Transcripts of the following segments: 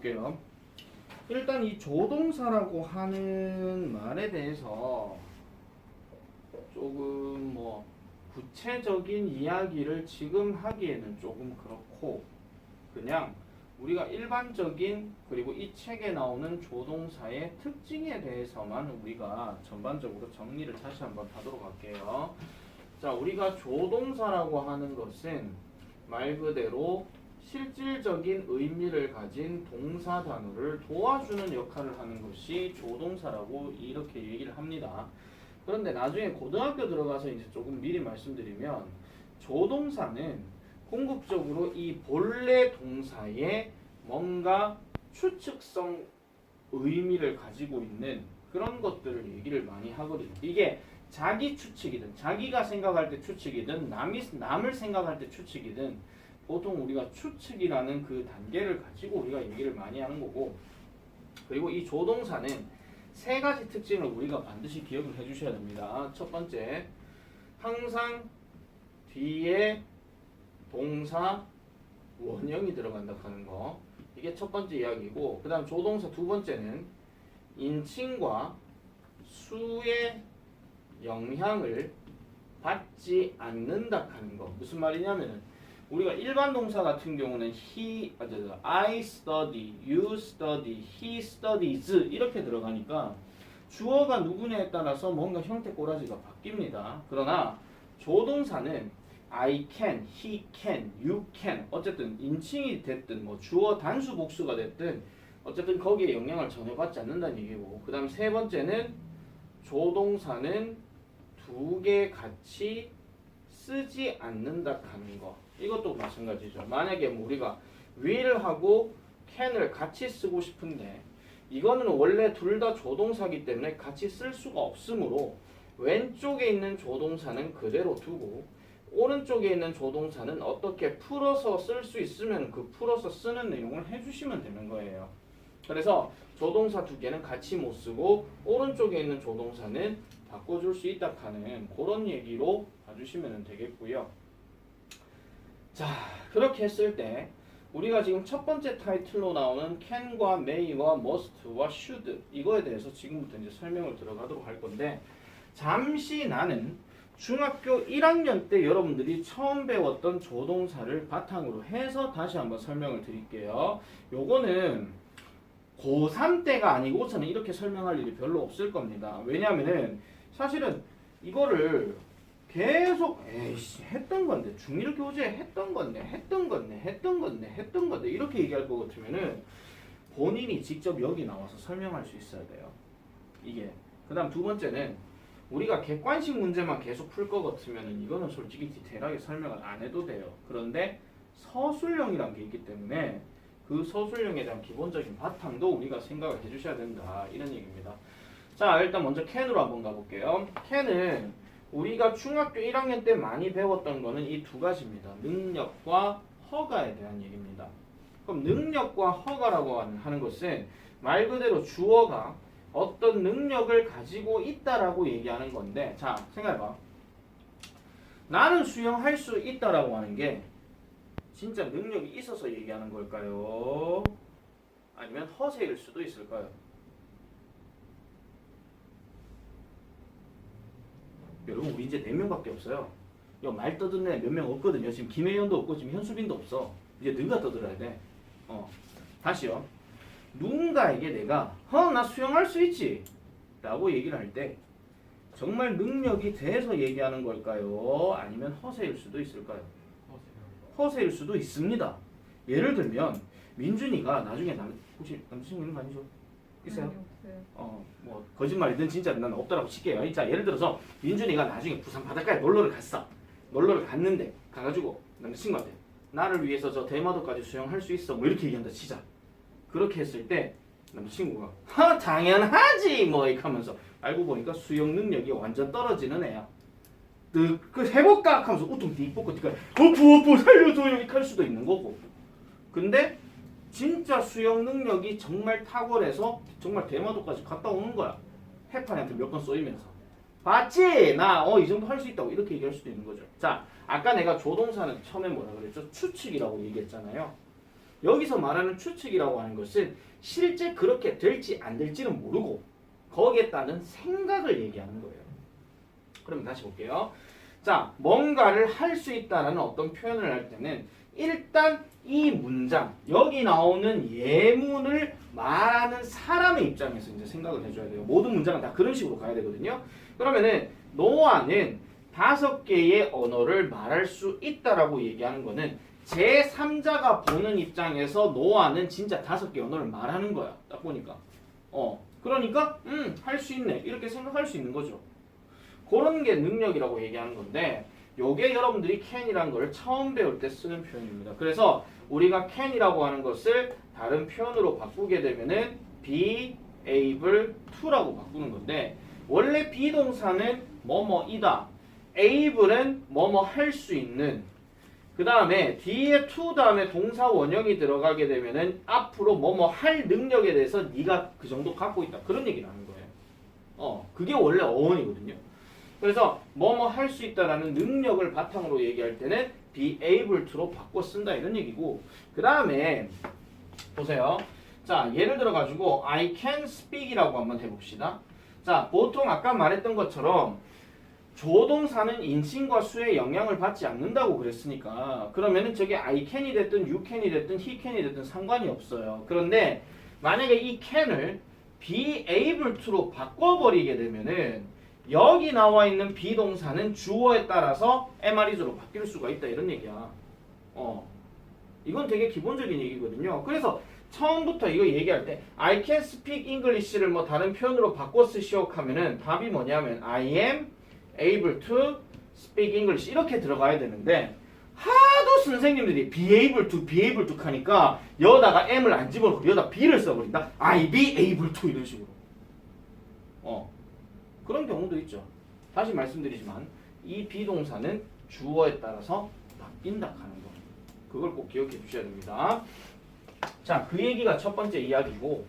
볼게요. 일단 이 조동사라고 하는 말에 대해서 조금 뭐 구체적인 이야기를 지금 하기에는 조금 그렇고, 그냥 우리가 일반적인 그리고 이 책에 나오는 조동사의 특징에 대해서만 우리가 전반적으로 정리를 다시 한번 하도록 할게요. 자, 우리가 조동사라고 하는 것은 말 그대로 실질적인 의미를 가진 동사 단어를 도와주는 역할을 하는 것이 조동사라고 이렇게 얘기를 합니다. 그런데 나중에 고등학교 들어가서 이제 조금 미리 말씀드리면, 조동사는 궁극적으로 이 본래 동사에 뭔가 추측성 의미를 가지고 있는 그런 것들을 얘기를 많이 하거든요. 이게 자기 추측이든 자기가 생각할 때 추측이든 남을 생각할 때 추측이든 보통 우리가 추측이라는 그 단계를 가지고 우리가 얘기를 많이 하는 거고, 그리고 이 조동사는 세 가지 특징을 우리가 반드시 기억을 해주셔야 됩니다. 첫 번째, 항상 뒤에 동사 원형이 들어간다 하는 거, 이게 첫 번째 이야기고, 그 다음 조동사 두 번째는 인칭과 수의 영향을 받지 않는다 하는 거. 무슨 말이냐면은 우리가 일반 동사 같은 경우는 I study, you study, he studies 이렇게 들어가니까 주어가 누구냐에 따라서 뭔가 형태 꼬라지가 바뀝니다. 그러나 조동사는 I can, he can, you can, 어쨌든 인칭이 됐든 뭐 주어 단수 복수가 됐든 어쨌든 거기에 영향을 전혀 받지 않는다는 얘기고, 그 다음 세 번째는 조동사는 두 개 같이 쓰지 않는다 하는 거. 이것도 마찬가지죠. 만약에 뭐 우리가 will하고 can을 같이 쓰고 싶은데 이거는 원래 둘 다 조동사기 때문에 같이 쓸 수가 없으므로 왼쪽에 있는 조동사는 그대로 두고 오른쪽에 있는 조동사는 어떻게 풀어서 쓸 수 있으면 그 풀어서 쓰는 내용을 해주시면 되는 거예요. 그래서 조동사 두 개는 같이 못 쓰고 오른쪽에 있는 조동사는 바꿔줄 수 있다 하는 그런 얘기로 봐주시면 되겠고요. 자, 그렇게 했을 때 우리가 지금 첫 번째 타이틀로 나오는 can과 may와 must와 should 이거에 대해서 지금부터 이제 설명을 들어가도록 할 건데, 잠시 나는 중학교 1학년 때 여러분들이 처음 배웠던 조동사를 바탕으로 해서 다시 한번 설명을 드릴게요. 요거는 고3 때가 아니고서는 이렇게 설명할 일이 별로 없을 겁니다. 왜냐하면은 사실은 이거를 계속 했던 건데 중1 교재에 했던 건데 이렇게 얘기할 것 같으면은 본인이 직접 여기 나와서 설명할 수 있어야 돼요. 이게. 그 다음 두 번째는 우리가 객관식 문제만 계속 풀 것 같으면은 이거는 솔직히 디테일하게 설명을 안 해도 돼요. 그런데 서술형이란 게 있기 때문에 그 서술형에 대한 기본적인 바탕도 우리가 생각을 해주셔야 된다, 이런 얘기입니다. 자, 일단 먼저 can으로 한번 가볼게요. can은 우리가 중학교 1학년 때 많이 배웠던 거는 이 두 가지입니다. 능력과 허가에 대한 얘기입니다. 그럼 능력과 허가라고 하는 것은 말 그대로 주어가 어떤 능력을 가지고 있다라고 얘기하는 건데, 자, 생각해봐. 나는 수영할 수 있다라고 하는 게 진짜 능력이 있어서 얘기하는 걸까요? 아니면 허세일 수도 있을까요? 여러분, 우리 이제 4명밖에 없어요. 말 떠드는 애 몇 명 없거든요. 지금 김혜연도 없고 지금 현수빈도 없어. 이제 너가 떠들어야 돼. 다시요. 누군가에게 내가 나 수영할 수 있지 라고 얘기를 할 때 정말 능력이 돼서 얘기하는 걸까요? 아니면 허세일 수도 있을까요? 허세일 수도 있습니다. 예를 들면 민준이가 나중에 혹시 남자친구 있는 거 아니죠? 있어요? 없어요. 뭐 거짓말이든 진짜 난 없다라고 칠게요. 자, 예를 들어서 민준이가 나중에 부산 바닷가에 놀러를 갔어. 놀러를 갔는데 가가지고 남자친구한테 나를 위해서 저 대마도까지 수영할 수 있어 뭐 이렇게 얘기한다 치자. 그렇게 했을 때 남자친구가 당연하지 뭐 이렇게 하면서 알고 보니까 수영 능력이 완전 떨어지는 애야. 그 해볼까 하면서 우뚱 띠 뽑고 어프 살려줘요 이렇게 할 수도 있는 거고. 근데 진짜 수영 능력이 정말 탁월해서 정말 대마도까지 갔다 오는 거야. 해판이한테 몇 번 쏘이면서. 봤지? 나 이 정도 할 수 있다고 이렇게 얘기할 수도 있는 거죠. 자, 아까 내가 조동사는 처음에 뭐라 그랬죠? 추측이라고 얘기했잖아요. 여기서 말하는 추측이라고 하는 것은 실제 그렇게 될지 안 될지는 모르고 거기에 따른 생각을 얘기하는 거예요. 그럼 다시 볼게요. 자, 뭔가를 할 수 있다라는 어떤 표현을 할 때는 일단 이 문장, 여기 나오는 예문을 말하는 사람의 입장에서 이제 생각을 해줘야 돼요. 모든 문장은 다 그런 식으로 가야 되거든요. 그러면은 노아는 5개의 언어를 말할 수 있다라고 얘기하는 거는 제3자가 보는 입장에서 노아는 진짜 5개 언어를 말하는 거야. 딱 보니까. 그러니까 할 수 있네. 이렇게 생각할 수 있는 거죠. 그런 게 능력이라고 얘기하는 건데 요게 여러분들이 can이라는 걸 처음 배울 때 쓰는 표현입니다. 그래서 우리가 can이라고 하는 것을 다른 표현으로 바꾸게 되면은 be able to라고 바꾸는 건데 원래 비동사는 뭐뭐이다. able은 뭐뭐 할 수 있는. 그 다음에 뒤에 to 다음에 동사 원형이 들어가게 되면은 앞으로 뭐뭐 할 능력에 대해서 네가 그 정도 갖고 있다. 그런 얘기를 하는 거예요. 그게 원래 어원이거든요. 그래서 뭐뭐 할 수 있다라는 능력을 바탕으로 얘기할 때는 be able to로 바꿔 쓴다 이런 얘기고 그 다음에 보세요. 자, 예를 들어 가지고 I can speak이라고 한번 해봅시다. 자, 보통 아까 말했던 것처럼 조동사는 인칭과 수의 영향을 받지 않는다고 그랬으니까 그러면은 저게 I can이 됐든 you can이 됐든 he can이 됐든 상관이 없어요. 그런데 만약에 이 can을 be able to로 바꿔버리게 되면은 여기 나와 있는 비동사는 주어에 따라서 MR이즈로 바뀔 수가 있다 이런 얘기야. 이건 되게 기본적인 얘기거든요. 그래서 처음부터 이거 얘기할 때 I can speak English를 뭐 다른 표현으로 바꿔 쓰시오 하면은 답이 뭐냐면 I am able to speak English 이렇게 들어가야 되는데 하도 선생님들이 be able to 하니까 여기다가 M을 안 집어넣고 여기다 B를 써버린다. I be able to 이런 식으로. 그런 경우도 있죠. 다시 말씀드리지만 이 비동사는 주어에 따라서 바뀐다 하는 거. 그걸 꼭 기억해 주셔야 됩니다. 자, 그 얘기가 첫 번째 이야기고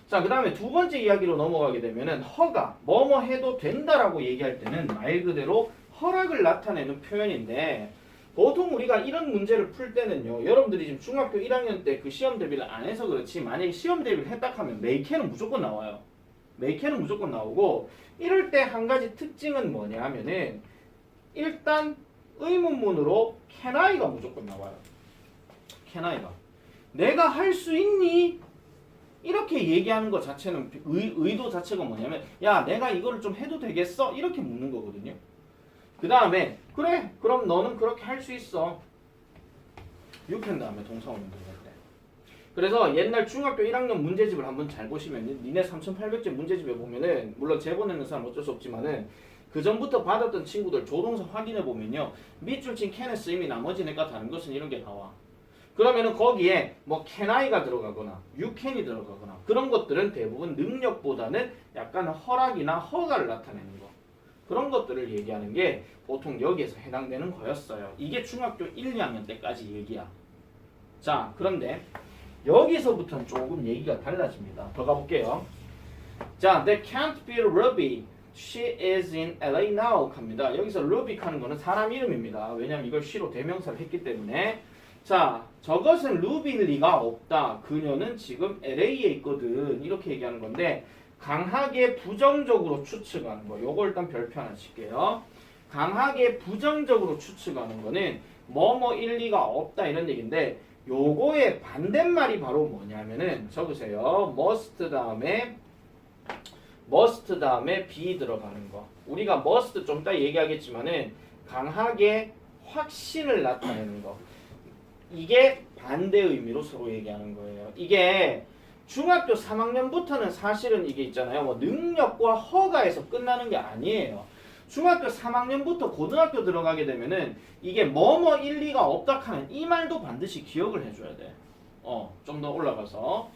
자, 그 다음에 두 번째 이야기로 넘어가게 되면은 허가, 뭐뭐 해도 된다라고 얘기할 때는 말 그대로 허락을 나타내는 표현인데 보통 우리가 이런 문제를 풀 때는요. 여러분들이 지금 중학교 1학년 때 그 시험 대비를 안 해서 그렇지 만약에 시험 대비를 했다 하면 메이캔은 무조건 나와요. 메이캔은 무조건 나오고 이럴 때 한 가지 특징은 뭐냐 하면은 일단 의문문으로 can I가 무조건 나와요. can I가 내가 할 수 있니? 이렇게 얘기하는 것 자체는 의도 자체가 뭐냐면 야 내가 이거를 좀 해도 되겠어? 이렇게 묻는 거거든요. 그 다음에 그래 그럼 너는 그렇게 할 수 있어. you can 다음에 동사원형 들어갈 때. 그래서 옛날 중학교 1학년 문제집을 한번 잘 보시면 니네 3800제 문제집에 보면은 물론 제보내는 사람 어쩔 수 없지만은 그 전부터 받았던 친구들 조동사 확인해 보면요 밑줄 친 can의 쓰임이 나머지네가 다른 것은 이런 게 나와. 그러면은 거기에 뭐 can I가 들어가거나 you can이 들어가거나 그런 것들은 대부분 능력보다는 약간 허락이나 허가를 나타내는 거 그런 것들을 얘기하는 게 보통 여기에서 해당되는 거였어요. 이게 중학교 1, 2학년 때까지 얘기야. 자, 그런데 여기서부터는 조금 얘기가 달라집니다. 더 가볼게요. 자, they can't be Ruby. She is in LA now. 합니다. 여기서 Ruby 하는 거는 사람 이름입니다. 왜냐면 이걸 she로 대명사를 했기 때문에. 자, 저것은 루비일 리가 없다. 그녀는 지금 LA에 있거든. 이렇게 얘기하는 건데 강하게 부정적으로 추측하는 거. 요거 일단 별표 하나 칠게요. 강하게 부정적으로 추측하는 거는 뭐뭐일 리가 없다 이런 얘기인데 요거의 반대말이 바로 뭐냐면은 적으세요. must 다음에 be 들어가는 거. 우리가 must 좀 이따 얘기하겠지만은 강하게 확신을 나타내는 거. 이게 반대 의미로 서로 얘기하는 거예요. 이게 중학교 3학년부터는 사실은 이게 있잖아요. 뭐 능력과 허가에서 끝나는 게 아니에요. 중학교 3학년부터 고등학교 들어가게 되면은 이게 뭐뭐 일리가 없다 하는 이 말도 반드시 기억을 해줘야 돼. 좀 더 올라가서.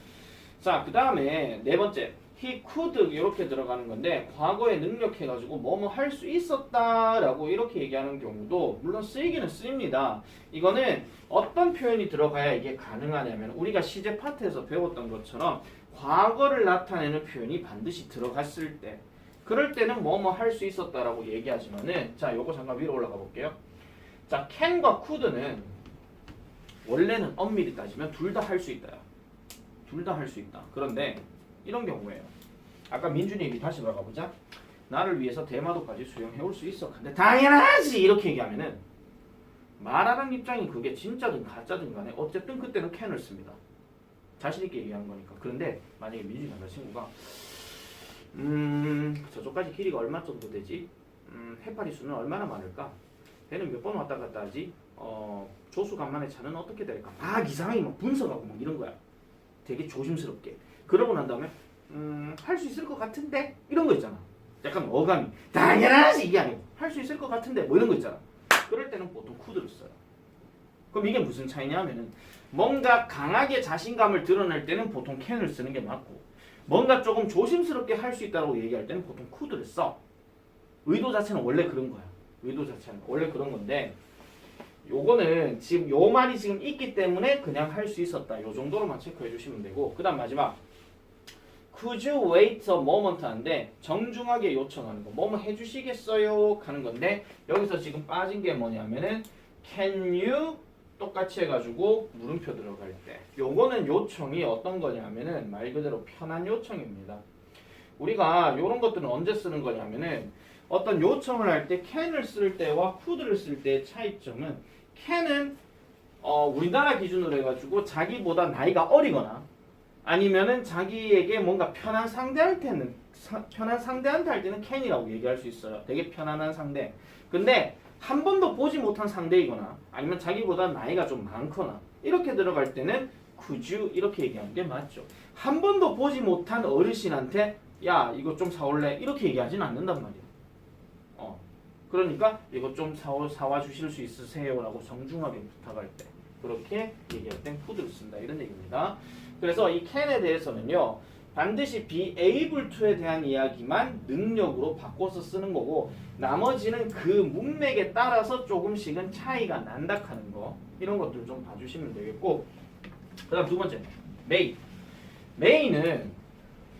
자, 그 다음에 네 번째. he could 이렇게 들어가는 건데 과거에 능력해가지고 뭐뭐 할 수 있었다라고 이렇게 얘기하는 경우도 물론 쓰이기는 쓰입니다. 이거는 어떤 표현이 들어가야 이게 가능하냐면 우리가 시제 파트에서 배웠던 것처럼 과거를 나타내는 표현이 반드시 들어갔을 때 그럴 때는 뭐뭐 할 수 있었다라고 얘기하지만은 자 요거 잠깐 위로 올라가 볼게요. 자 can과 could는 원래는 엄밀히 따지면 둘 다 할 수 있다. 둘 다 할 수 있다. 그런데 이런 경우에요. 아까 민준이 얘기 다시 돌아가 보자. 나를 위해서 대마도까지 수영해올 수 있어. 근데 당연하지 이렇게 얘기하면은 말하는 입장이 그게 진짜든 가짜든 간에 어쨌든 그때는 캔을 씁니다. 자신 있게 얘기하는 거니까. 그런데 만약에 민준이 남자친구가 저쪽까지 길이가 얼마 정도 되지? 해파리 수는 얼마나 많을까? 배는 몇 번 왔다 갔다 하지? 조수 간만에 차는 어떻게 될까? 막 이상하게 막 분석하고 막 이런 거야. 되게 조심스럽게. 그러고 난 다음에 할 수 있을 것 같은데? 이런 거 있잖아. 약간 어감이 당연하지 이게 아니고 할 수 있을 것 같은데 뭐 이런 거 있잖아. 그럴 때는 보통 could를 써요. 그럼 이게 무슨 차이냐면은 뭔가 강하게 자신감을 드러낼 때는 보통 can을 쓰는 게 맞고 뭔가 조금 조심스럽게 할 수 있다고 얘기할 때는 보통 could를 써. 의도 자체는 원래 그런 거야. 의도 자체는 원래 그런 건데 요거는 지금 요 말이 지금 있기 때문에 그냥 할 수 있었다. 요 정도로만 체크해 주시면 되고 그 다음 마지막 Could you wait a moment 하는데 정중하게 요청하는 거 뭐뭐 해주시겠어요? 하는 건데 여기서 지금 빠진 게 뭐냐면은 Can you 똑같이 해가지고 물음표 들어갈 때 요거는 요청이 어떤 거냐면은 말 그대로 편한 요청입니다. 우리가 요런 것들은 언제 쓰는 거냐면은 어떤 요청을 할 때 can을 쓸 때와 could를 쓸 때의 차이점은 can은 우리나라 기준으로 해가지고 자기보다 나이가 어리거나 아니면은 자기에게 뭔가 편한 상대한테 할 때는 can이라고 얘기할 수 있어요. 되게 편안한 상대. 근데 한 번도 보지 못한 상대이거나 아니면 자기보다 나이가 좀 많거나 이렇게 들어갈 때는 could you 이렇게 얘기하는 게 맞죠. 한 번도 보지 못한 어르신한테 야 이거 좀 사올래 이렇게 얘기하진 않는단 말이에요. 그러니까 이거 좀 사와 주실 수 있으세요? 라고 정중하게 부탁할 때 그렇게 얘기할 땐 could를 쓴다 이런 얘기입니다. 그래서 이 can에 대해서는요 반드시 be able to에 대한 이야기만 능력으로 바꿔서 쓰는 거고 나머지는 그 문맥에 따라서 조금씩은 차이가 난다 하는 거 이런 것들 좀 봐주시면 되겠고 그 다음 두 번째 may는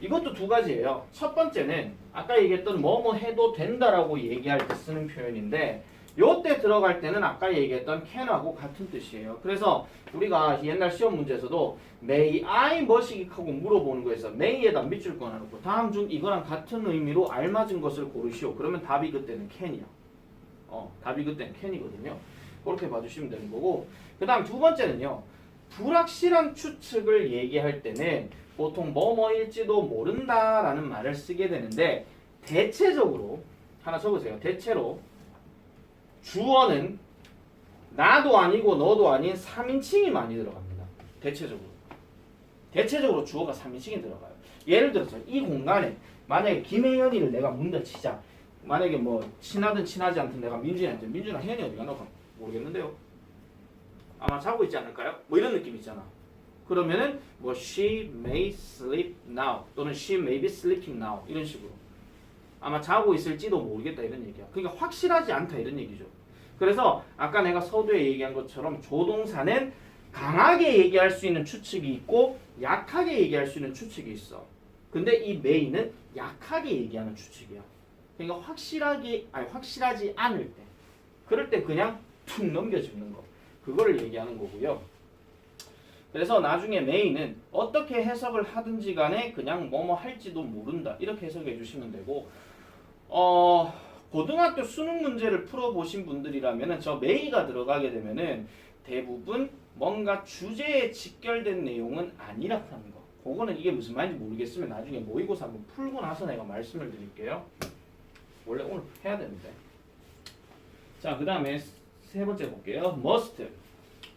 이것도 두 가지예요. 첫 번째는 아까 얘기했던 뭐뭐 해도 된다라고 얘기할 때 쓰는 표현인데 요때 들어갈 때는 아까 얘기했던 can하고 같은 뜻이에요. 그래서 우리가 옛날 시험 문제에서도 may I 뭐시기 하고 물어보는 거에서 may에다 밑줄 꺼내놓고 다음 중 이거랑 같은 의미로 알맞은 것을 고르시오. 그러면 답이 그때는 can이야. 답이 그때는 can이거든요. 그렇게 봐주시면 되는 거고 그 다음 두 번째는요. 불확실한 추측을 얘기할 때는 보통 뭐뭐일지도 모른다라는 말을 쓰게 되는데 대체적으로 하나 적으세요. 대체로 주어는 나도 아니고 너도 아닌 3인칭이 많이 들어갑니다. 대체적으로 주어가 3인칭이 들어가요. 예를 들어서 이 공간에 만약에 김혜연이를 내가 문다 치자. 만약에 뭐 친하든 친하지 않든 내가 민준이한테 민준아 혜연이 어디 가나 모르겠는데요. 아마 자고 있지 않을까요? 뭐 이런 느낌 있잖아. 그러면은 뭐 she may sleep now 또는 she may be sleeping now 이런 식으로 아마 자고 있을지도 모르겠다 이런 얘기야. 그러니까 확실하지 않다 이런 얘기죠. 그래서 아까 내가 서두에 얘기한 것처럼 조동사는 강하게 얘기할 수 있는 추측이 있고 약하게 얘기할 수 있는 추측이 있어. 근데 이 may는 약하게 얘기하는 추측이야. 그러니까 확실하지 않을 때 그럴 때 그냥 툭 넘겨주는 거 그거를 얘기하는 거고요. 그래서 나중에 may는 어떻게 해석을 하든지 간에 그냥 뭐뭐 할지도 모른다 이렇게 해석해 주시면 되고 고등학교 수능 문제를 풀어보신 분들이라면은 저 may가 들어가게 되면은 대부분 뭔가 주제에 직결된 내용은 아니라 하는 거 그거는 이게 무슨 말인지 모르겠으면 나중에 모의고사 한번 풀고 나서 내가 말씀을 드릴게요. 원래 오늘 해야 되는데 자 그 다음에 세 번째 볼게요.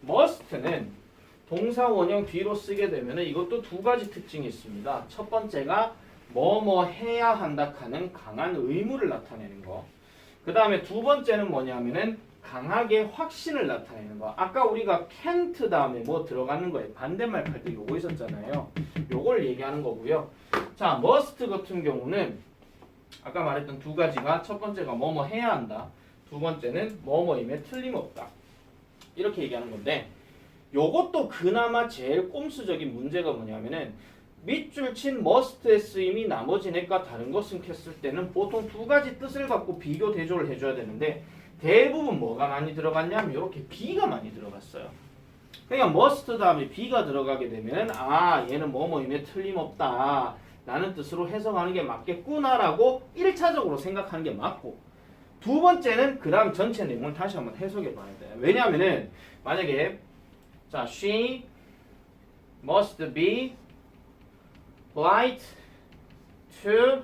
must는 동사 원형 뒤로 쓰게 되면 이것도 두 가지 특징이 있습니다. 첫 번째가 뭐뭐 해야 한다 하는 강한 의무를 나타내는 거. 그 다음에 두 번째는 뭐냐면은 강하게 확신을 나타내는 거. 아까 우리가 can't 다음에 뭐 들어가는 거에 반대말 할 때 요거 있었잖아요. 요걸 얘기하는 거고요. 자, must 같은 경우는 아까 말했던 두 가지가 첫 번째가 뭐뭐 해야 한다. 두 번째는 뭐뭐임에 틀림없다. 이렇게 얘기하는 건데 요것도 그나마 제일 꼼수적인 문제가 뭐냐면은 밑줄 친 must의 쓰임이 나머지 넷과 다른 것은 했을 때는 보통 두 가지 뜻을 갖고 비교 대조를 해줘야 되는데 대부분 뭐가 많이 들어갔냐면 이렇게 be가 많이 들어갔어요. 그러니까 must 다음에 be가 들어가게 되면 아 얘는 뭐뭐임에 틀림없다 라는 뜻으로 해석하는 게 맞겠구나라고 1차적으로 생각하는 게 맞고 두 번째는 그 다음 전체 내용을 다시 한번 해석해 봐야 돼요. 왜냐하면은 만약에 자 she must be polite to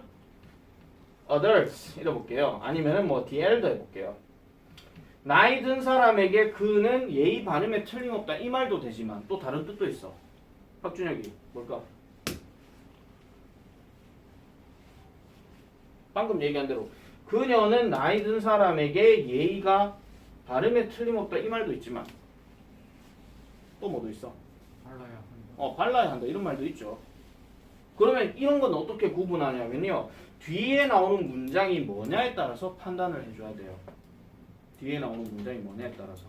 others 이래 볼게요. 아니면은 뭐 the elder 해볼게요. 나이 든 사람에게 그는 예의 바름에 틀림없다 이 말도 되지만 또 다른 뜻도 있어. 박준혁이 뭘까? 방금 얘기한 대로 그녀는 나이 든 사람에게 예의가 바름에 틀림없다 이 말도 있지만 또 뭐도 있어? 발라야 한다. 발라야 한다 이런 말도 있죠. 그러면 이런 건 어떻게 구분하냐면요. 뒤에 나오는 문장이 뭐냐에 따라서 판단을 해줘야 돼요. 뒤에 나오는 문장이 뭐냐에 따라서.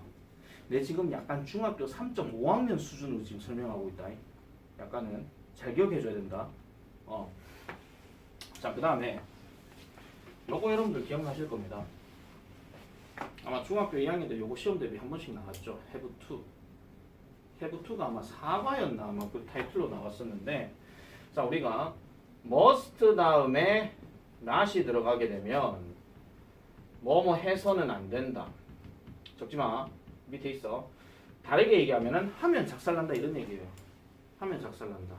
내 지금 약간 중학교 3.5학년 수준으로 지금 설명하고 있다. 약간은 잘 기억해줘야 된다. 자, 그 다음에 요거 여러분들 기억나실 겁니다. 아마 중학교 2학년 때 요거 시험 대비 한 번씩 나왔죠. have to. have to가 아마 사과였나 아마 그 타이틀로 나왔었는데 자 우리가 must 다음에 not이 들어가게 되면 뭐뭐 해서는 안 된다. 적지마 밑에 있어. 다르게 얘기하면은 하면 작살난다 이런 얘기예요. 하면 작살난다.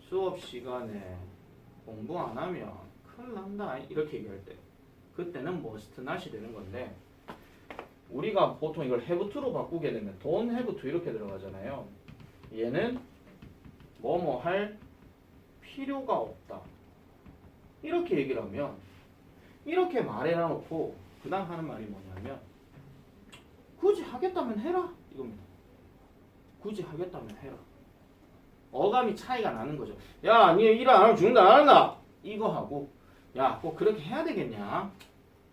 수업 시간에 공부 안 하면 큰일 난다 이렇게 얘기할 때 그때는 must not이 되는 건데 우리가 보통 이걸 have to로 바꾸게 되면 don't have to 이렇게 들어가잖아요. 얘는 뭐뭐 할 필요가 없다. 이렇게 얘기를 하면 이렇게 말해놔놓고 그 다음 하는 말이 뭐냐면 굳이 하겠다면 해라 이겁니다. 굳이 하겠다면 해라. 어감이 차이가 나는 거죠. 야, 니 일 안 하면 죽는다 안 한다. 이거 하고 야, 꼭 그렇게 해야 되겠냐?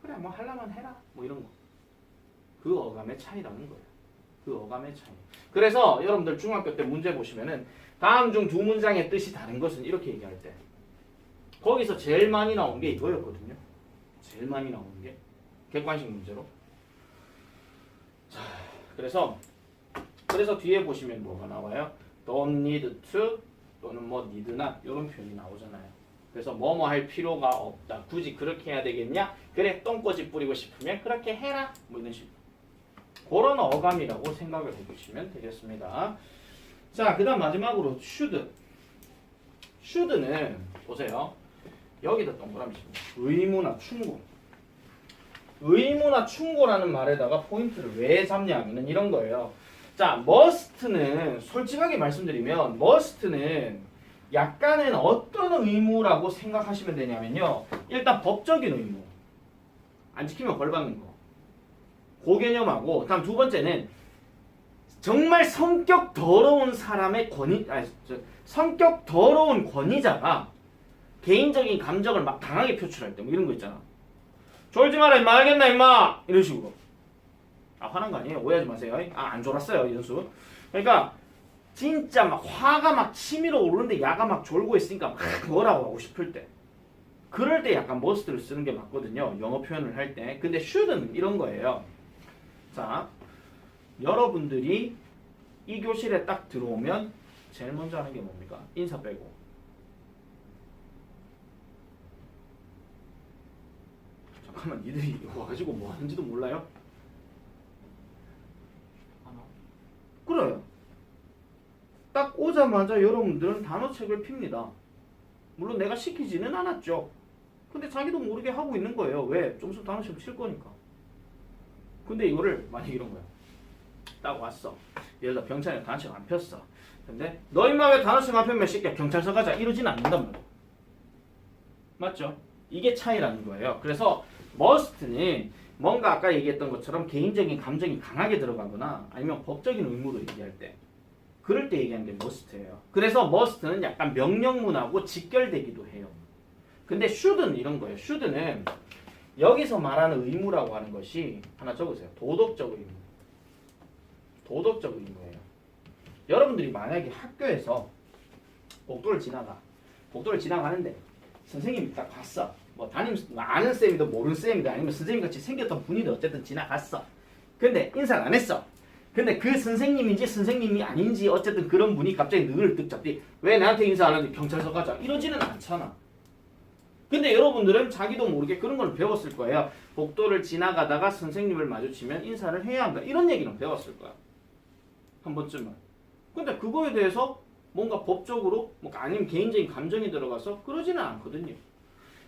그래, 뭐 하려면 해라. 뭐 이런 거. 그 어감의 차이라는 거예요. 그 어감의 차이. 그래서 여러분들 중학교 때 문제 보시면은 다음 중 두 문장의 뜻이 다른 것은 이렇게 얘기할 때 거기서 제일 많이 나온 게 이거였거든요. 제일 많이 나오는 게 객관식 문제로. 자, 그래서 뒤에 보시면 뭐가 나와요? Don't need to 또는 뭐 need not 이런 표현이 나오잖아요. 그래서 뭐뭐 할 필요가 없다. 굳이 그렇게 해야 되겠냐? 그래, 똥꼬집 뿌리고 싶으면 그렇게 해라. 뭐 이런 식으로. 그런 어감이라고 생각을 해주시면 되겠습니다. 자, 그 다음 마지막으로 should. should는 보세요. 여기다 동그라미 칩니다. 의무나 충고. 의무나 충고라는 말에다가 포인트를 왜 잡냐 하면 이런 거예요. 자, must는 솔직하게 말씀드리면 must는 약간은 어떤 의무라고 생각하시면 되냐면요. 일단 법적인 의무. 안 지키면 벌 받는 거. 그 개념하고 다음 두 번째는 정말 성격 더러운 사람의 성격 더러운 권위자가 개인적인 감정을 막 강하게 표출할 때 뭐 이런 거 있잖아. 졸지 마라 임마 알겠나 임마 이런 식으로. 아 화난 거 아니에요. 오해하지 마세요. 안 졸았어요 이런수. 그러니까 진짜 막 화가 막 치밀어 오르는데 야가 막 졸고 있으니까 막 뭐라고 하고 싶을 때 그럴 때 약간 must를 쓰는 게 맞거든요. 영어 표현을 할 때. 근데 should는 이런 거예요. 자, 여러분들이 이 교실에 딱 들어오면 제일 먼저 하는 게 뭡니까? 인사 빼고. 잠깐만, 니들이 와가지고 뭐 하는지도 몰라요? 하나. 그래요. 딱 오자마자 여러분들은 단어책을 핍니다. 물론 내가 시키지는 않았죠. 근데 자기도 모르게 하고 있는 거예요. 왜? 좀 있으면 단어책 칠 거니까. 근데 이거를 만약 이런 거야. 딱 왔어. 예를 들어 병찬이 단어책 안 폈어. 근데 너 임마 왜 단어책 안 폈면 새끼야 경찰서 가자 이러지는 않는단 말이야. 맞죠? 이게 차이라는 거예요. 그래서 must는 뭔가 아까 얘기했던 것처럼 개인적인 감정이 강하게 들어가거나 아니면 법적인 의무로 얘기할 때 그럴 때 얘기하는 게 must예요. 그래서 must는 약간 명령문하고 직결되기도 해요. 근데 should는 이런 거예요. should는 여기서 말하는 의무라고 하는 것이 하나 적으세요. 도덕적 의무. 도덕적 의무예요. 여러분들이 만약에 학교에서 복도를 지나가는데 선생님이 딱 봤어. 뭐 아는 쌤이든 모르는 쌤이든 아니면 선생님 같이 생겼던 분이든 어쨌든 지나갔어. 근데 인사를 안 했어. 근데 그 선생님인지 선생님이 아닌지 어쨌든 그런 분이 갑자기 늘 듣잡디 왜 나한테 인사 안 하는데 경찰서 가자 이러지는 않잖아. 근데 여러분들은 자기도 모르게 그런 걸 배웠을 거예요. 복도를 지나가다가 선생님을 마주치면 인사를 해야 한다. 이런 얘기는 배웠을 거야. 한 번쯤은. 근데 그거에 대해서 뭔가 법적으로 뭐 아니면 개인적인 감정이 들어가서 그러지는 않거든요.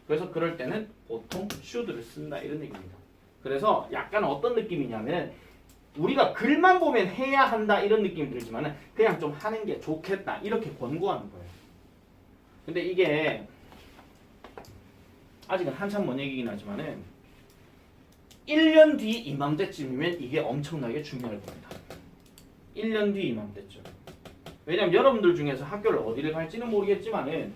그래서 그럴 때는 보통 should를 쓴다 이런 얘기입니다. 그래서 약간 어떤 느낌이냐면 우리가 글만 보면 해야 한다 이런 느낌이 들지만은 그냥 좀 하는 게 좋겠다 이렇게 권고하는 거예요. 근데 이게 아직은 한참 먼 얘기긴 하지만은 1년 뒤 이맘때쯤이면 이게 엄청나게 중요할 겁니다. 1년 뒤 이맘때쯤. 왜냐면 여러분들 중에서 학교를 어디를 갈지는 모르겠지만은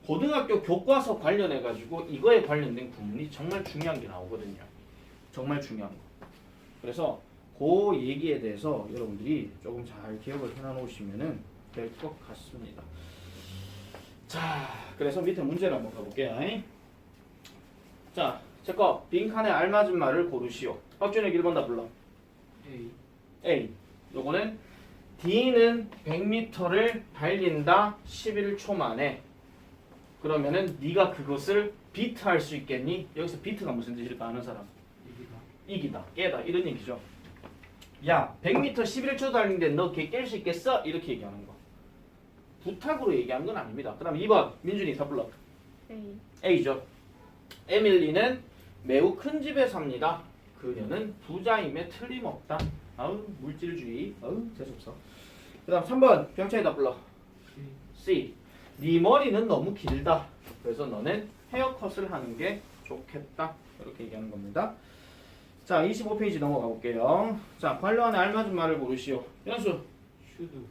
고등학교 교과서 관련해가지고 이거에 관련된 구문이 정말 중요한 게 나오거든요. 정말 중요한 거. 그래서 그 얘기에 대해서 여러분들이 조금 잘 기억을 해놔놓으시면 될 것 같습니다. 자, 그래서 밑에 문제를 한번 가볼게요. 자, 제거 빈칸에 알맞은 말을 고르시오. 박준혁 1번 다 불러. A. 요거는 D는 100m를 달린다 11초 만에. 그러면은 네가 그것을 비트할 수 있겠니? 여기서 비트가 무슨 뜻일까 아는 사람? 이기다, 깨다 이런 얘기죠. 야, 100m 11초 달리는데 너 걔 깰 수 있겠어? 이렇게 얘기하는 거. 부탁으로 얘기한 건 아닙니다. 그 다음 2번 민준이 다 불러. A죠. 에밀리는 매우 큰 집에 삽니다. 그녀는 부자임에 틀림없다. 아우 물질주의. 아우 재수없어. 그 다음 3번 병찬이 다 불러. C. 네 머리는 너무 길다. 그래서 너는 헤어컷을 하는 게 좋겠다. 이렇게 얘기하는 겁니다. 자, 25페이지 넘어가 볼게요. 자, 관료안에 알맞은 말을 고르시오. 연수. should.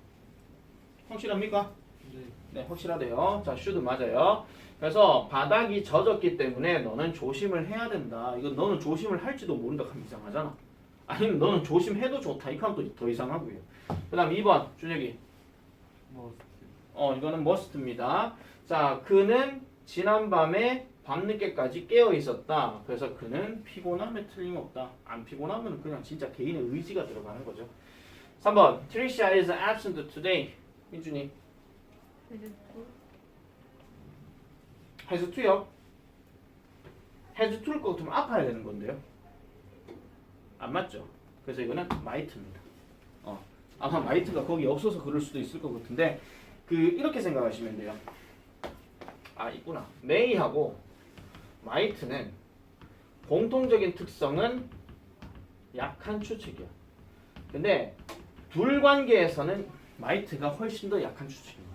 확실합니까? 네. 네, 확실하대요. 자, should 맞아요. 그래서 바닥이 젖었기 때문에 너는 조심을 해야 된다. 이건 너는 조심을 할지도 모른다 하면 이상하잖아. 아니면 너는 조심해도 좋다. 이거 하면 또 더 이상하고요. 그 다음 2번 준혁이. 이거는 must입니다. 자, 그는 지난밤에 밤늦게까지 깨어 있었다. 그래서 그는 피곤함에 틀림없다. 안 피곤하면 그냥 진짜 개인의 의지가 들어가는 거죠. 3번 Tricia is absent today. 민준이. has to요. has to일 것 같으면 아파야 되는 건데요. 안 맞죠? 그래서 이거는 might입니다. 아마 might가 거기 없어서 그럴 수도 있을 것 같은데 이렇게 생각하시면 돼요. 아, 있구나. may하고 might는 공통적인 특성은 약한 추측이야. 근데 둘 관계에서는 might가 훨씬 더 약한 추측입니다.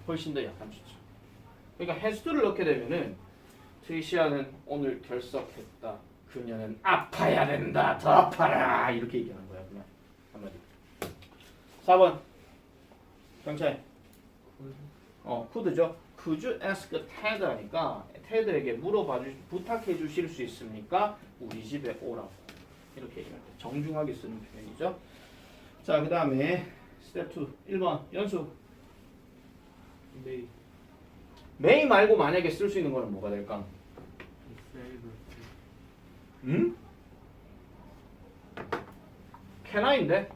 훨씬 더 약한 추측. 그러니까 has to를 넣게 되면은 트리시아는 오늘 결석했다. 그녀는 아파야 된다. 더 아파라. 이렇게 얘기하는 거야. 그냥 한마디. 4번 경찰. could죠. Could you ask Ted 하니까 테드에게 부탁해 주실 수 있습니까? 우리 집에 오라고. 이렇게 얘기할 때 정중하게 쓰는 표현이죠. 자, 그 다음에 스텝 2 1번 연수. may 말고 만약에 쓸 수 있는 거는 뭐가 될까? 응? can I인데?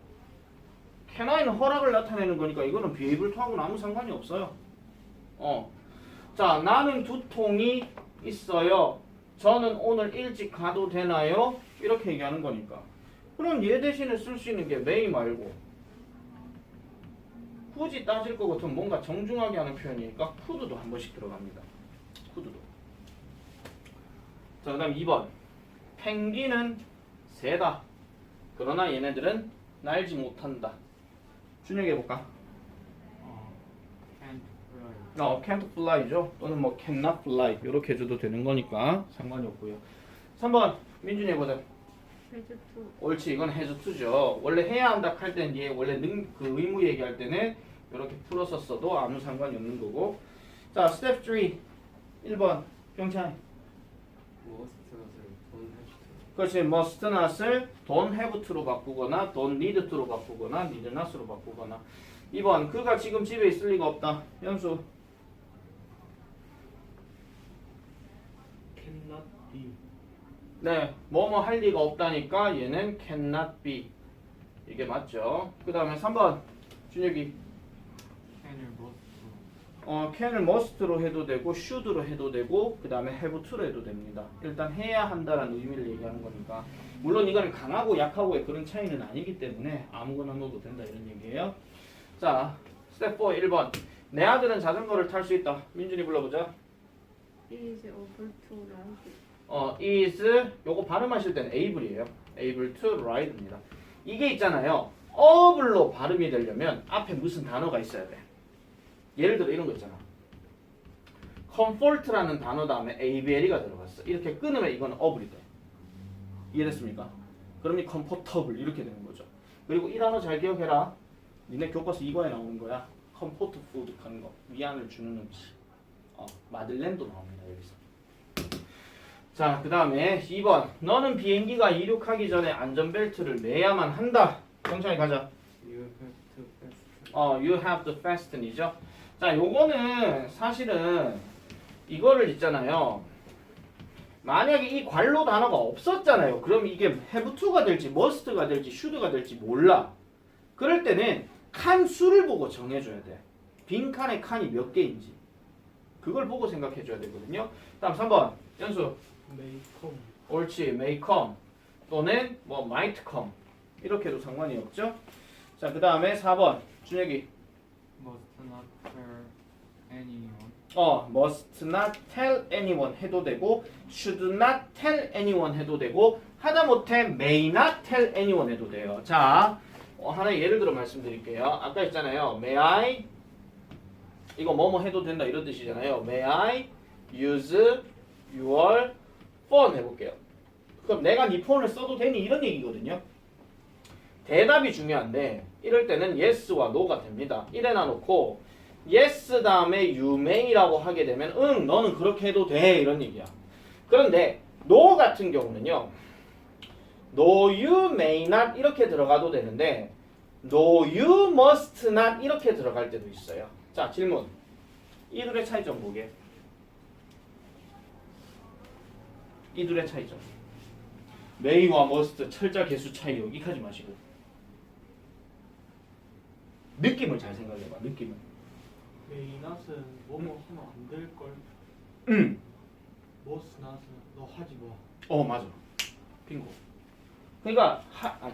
can I는 허락을 나타내는 거니까 이거는 be able to하고는 아무 상관이 없어요. 자, 나는 두통이 있어요. 저는 오늘 일찍 가도 되나요? 이렇게 얘기하는 거니까. 그럼 얘 대신에 쓸 수 있는 게 may 말고 굳이 따질 것 같으면 뭔가 정중하게 하는 표현이니까 could도 한 번씩 들어갑니다. could도. 자, 그 다음 2번 펭귄은 새다. 그러나 얘네들은 날지 못한다. 준혁해볼까? can't fly죠. 또는 뭐 cannot fly 이렇게 해줘도 되는 거니까 상관이 없고요. 3번 민준이 해보자. 옳지, 이건 has to죠. 원래 해야 한다 할 때는 얘 원래 그 의무 얘기할 때는 이렇게 풀어서 써도 아무 상관이 없는 거고. 자, 스텝 3 1번 병찬. 그렇지, must not을 don't have to로 바꾸거나 don't need to로 바꾸거나 need not으로 바꾸거나. 2번 그가 지금 집에 있을 리가 없다. 연수. cannot be. 네, 뭐뭐 할 리가 없다니까 얘는 cannot be. 이게 맞죠? 그 다음에 3번 준혁이 캔을 must. can을 must로 해도 되고 should로 해도 되고 그 다음에 have to로 해도 됩니다. 일단 해야 한다라는 의미를 얘기하는 거니까 물론 이거는 강하고 약하고의 그런 차이는 아니기 때문에 아무거나 넣어도 된다 이런 얘기예요. 자 스텝 4 1번 내 아들은 자전거를 탈 수 있다. 민준이 불러보자. is able to ride. is 요거 발음하실 때는 able이에요. able to ride입니다. 이게 있잖아요. able로 발음이 되려면 앞에 무슨 단어가 있어야 돼. 예를 들어 이런 거 있잖아. comfort라는 단어 다음에 abl이가 들어갔어. 이렇게 끊으면 이건 able이 돼. 이해됐습니까? 그럼 이 comfortable 이렇게 되는 거죠. 그리고 이 단어 잘 기억해라. 니네 교과서 2과에 나오는 거야. comfort food 하는 거. 위안을 주는 음식. 마들렌도 나옵니다. 여기서. 자, 그 다음에 2번. 너는 비행기가 이륙하기 전에 안전벨트를 매야만 한다. 정찬이 가자. You have to fasten. You have to fasten이죠. 자, 요거는 사실은 이거를 있잖아요. 만약에 이 관로 단어가 없었잖아요. 그럼 이게 have to가 될지 must가 될지 should가 될지 몰라. 그럴 때는 칸 수를 보고 정해줘야 돼. 빈 칸의 칸이 몇 개인지. 그걸 보고 생각해줘야 되거든요. 다음 3번. 연수. May come. 옳지. may come. 또는 뭐 might come. 이렇게 해도 상관이 없죠. 자, 그 다음에 4번. 준혁이. Must not tell anyone. must not tell anyone 해도 되고 should not tell anyone 해도 되고 하다못해 may not tell anyone 해도 돼요. 자, 하나 예를 들어 말씀드릴게요. 아까 있잖아요. May I 이거 뭐뭐 해도 된다 이런 뜻이잖아요. May I use your phone 해볼게요. 그럼 내가 네 폰을 써도 되니 이런 얘기거든요. 대답이 중요한데 이럴 때는 yes와 no가 됩니다. 이래 놔놓고 yes 다음에 you may라고 하게 되면 응 너는 그렇게 해도 돼 이런 얘기야. 그런데 no 같은 경우는요. No you may not 이렇게 들어가도 되는데 No you must not 이렇게 들어갈 때도 있어요. 자 질문. 이 둘의 차이점 보게. 이 둘의 차이점. may와 must 철자 개수 차이 여기까지 마시고 느낌을 잘 생각해봐. 느낌을. May not은 뭐뭐 하면 안 될 걸. must not은 너 하지 마. 맞아. 빙고. 그러니까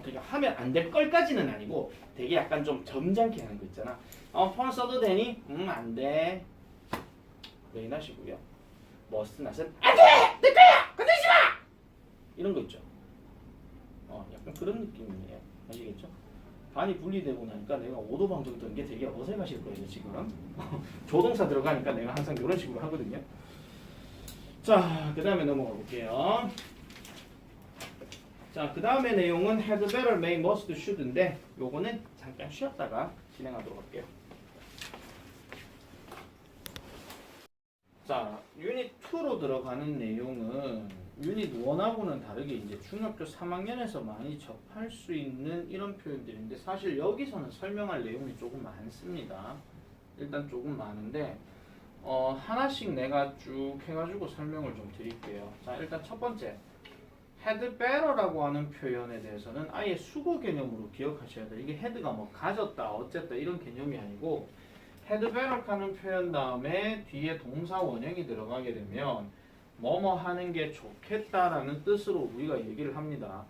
그러니까 하면 안 될 걸까지는 아니고 되게 약간 좀 점잖게 하는 거 있잖아. 폰 써도 되니? 안 돼. 왜 이나시고요. must not은 안 돼! 내 거야! 건들지 마! 이런 거 있죠. 약간 그런 느낌이에요. 아시겠죠? 반이 분리되고 나니까 내가 오도방정 뜬 게 되게 어색하실 거예요 지금. 조동사 들어가니까 내가 항상 이런 식으로 하거든요. 자, 그 다음에 넘어가 볼게요. 자, 그 다음에 내용은 had better, may, must, should인데 요거는 잠깐 쉬었다가 진행하도록 할게요. 자, 유닛 2로 들어가는 내용은 유닛 1하고는 다르게 이제 중학교 3학년에서 많이 접할 수 있는 이런 표현들인데 사실 여기서는 설명할 내용이 조금 많습니다. 일단 조금 많은데 하나씩 내가 쭉 해가지고 설명을 좀 드릴게요. 자, 일단 첫 번째 had better라고 하는 표현에 대해서는 아예 수거 개념으로 기억하셔야 돼요. 이게 had가 뭐 가졌다 어쨌다 이런 개념이 아니고 had better 하는 표현 다음에 뒤에 동사 원형이 들어가게 되면 뭐뭐 하는 게 좋겠다라는 뜻으로 우리가 얘기를 합니다.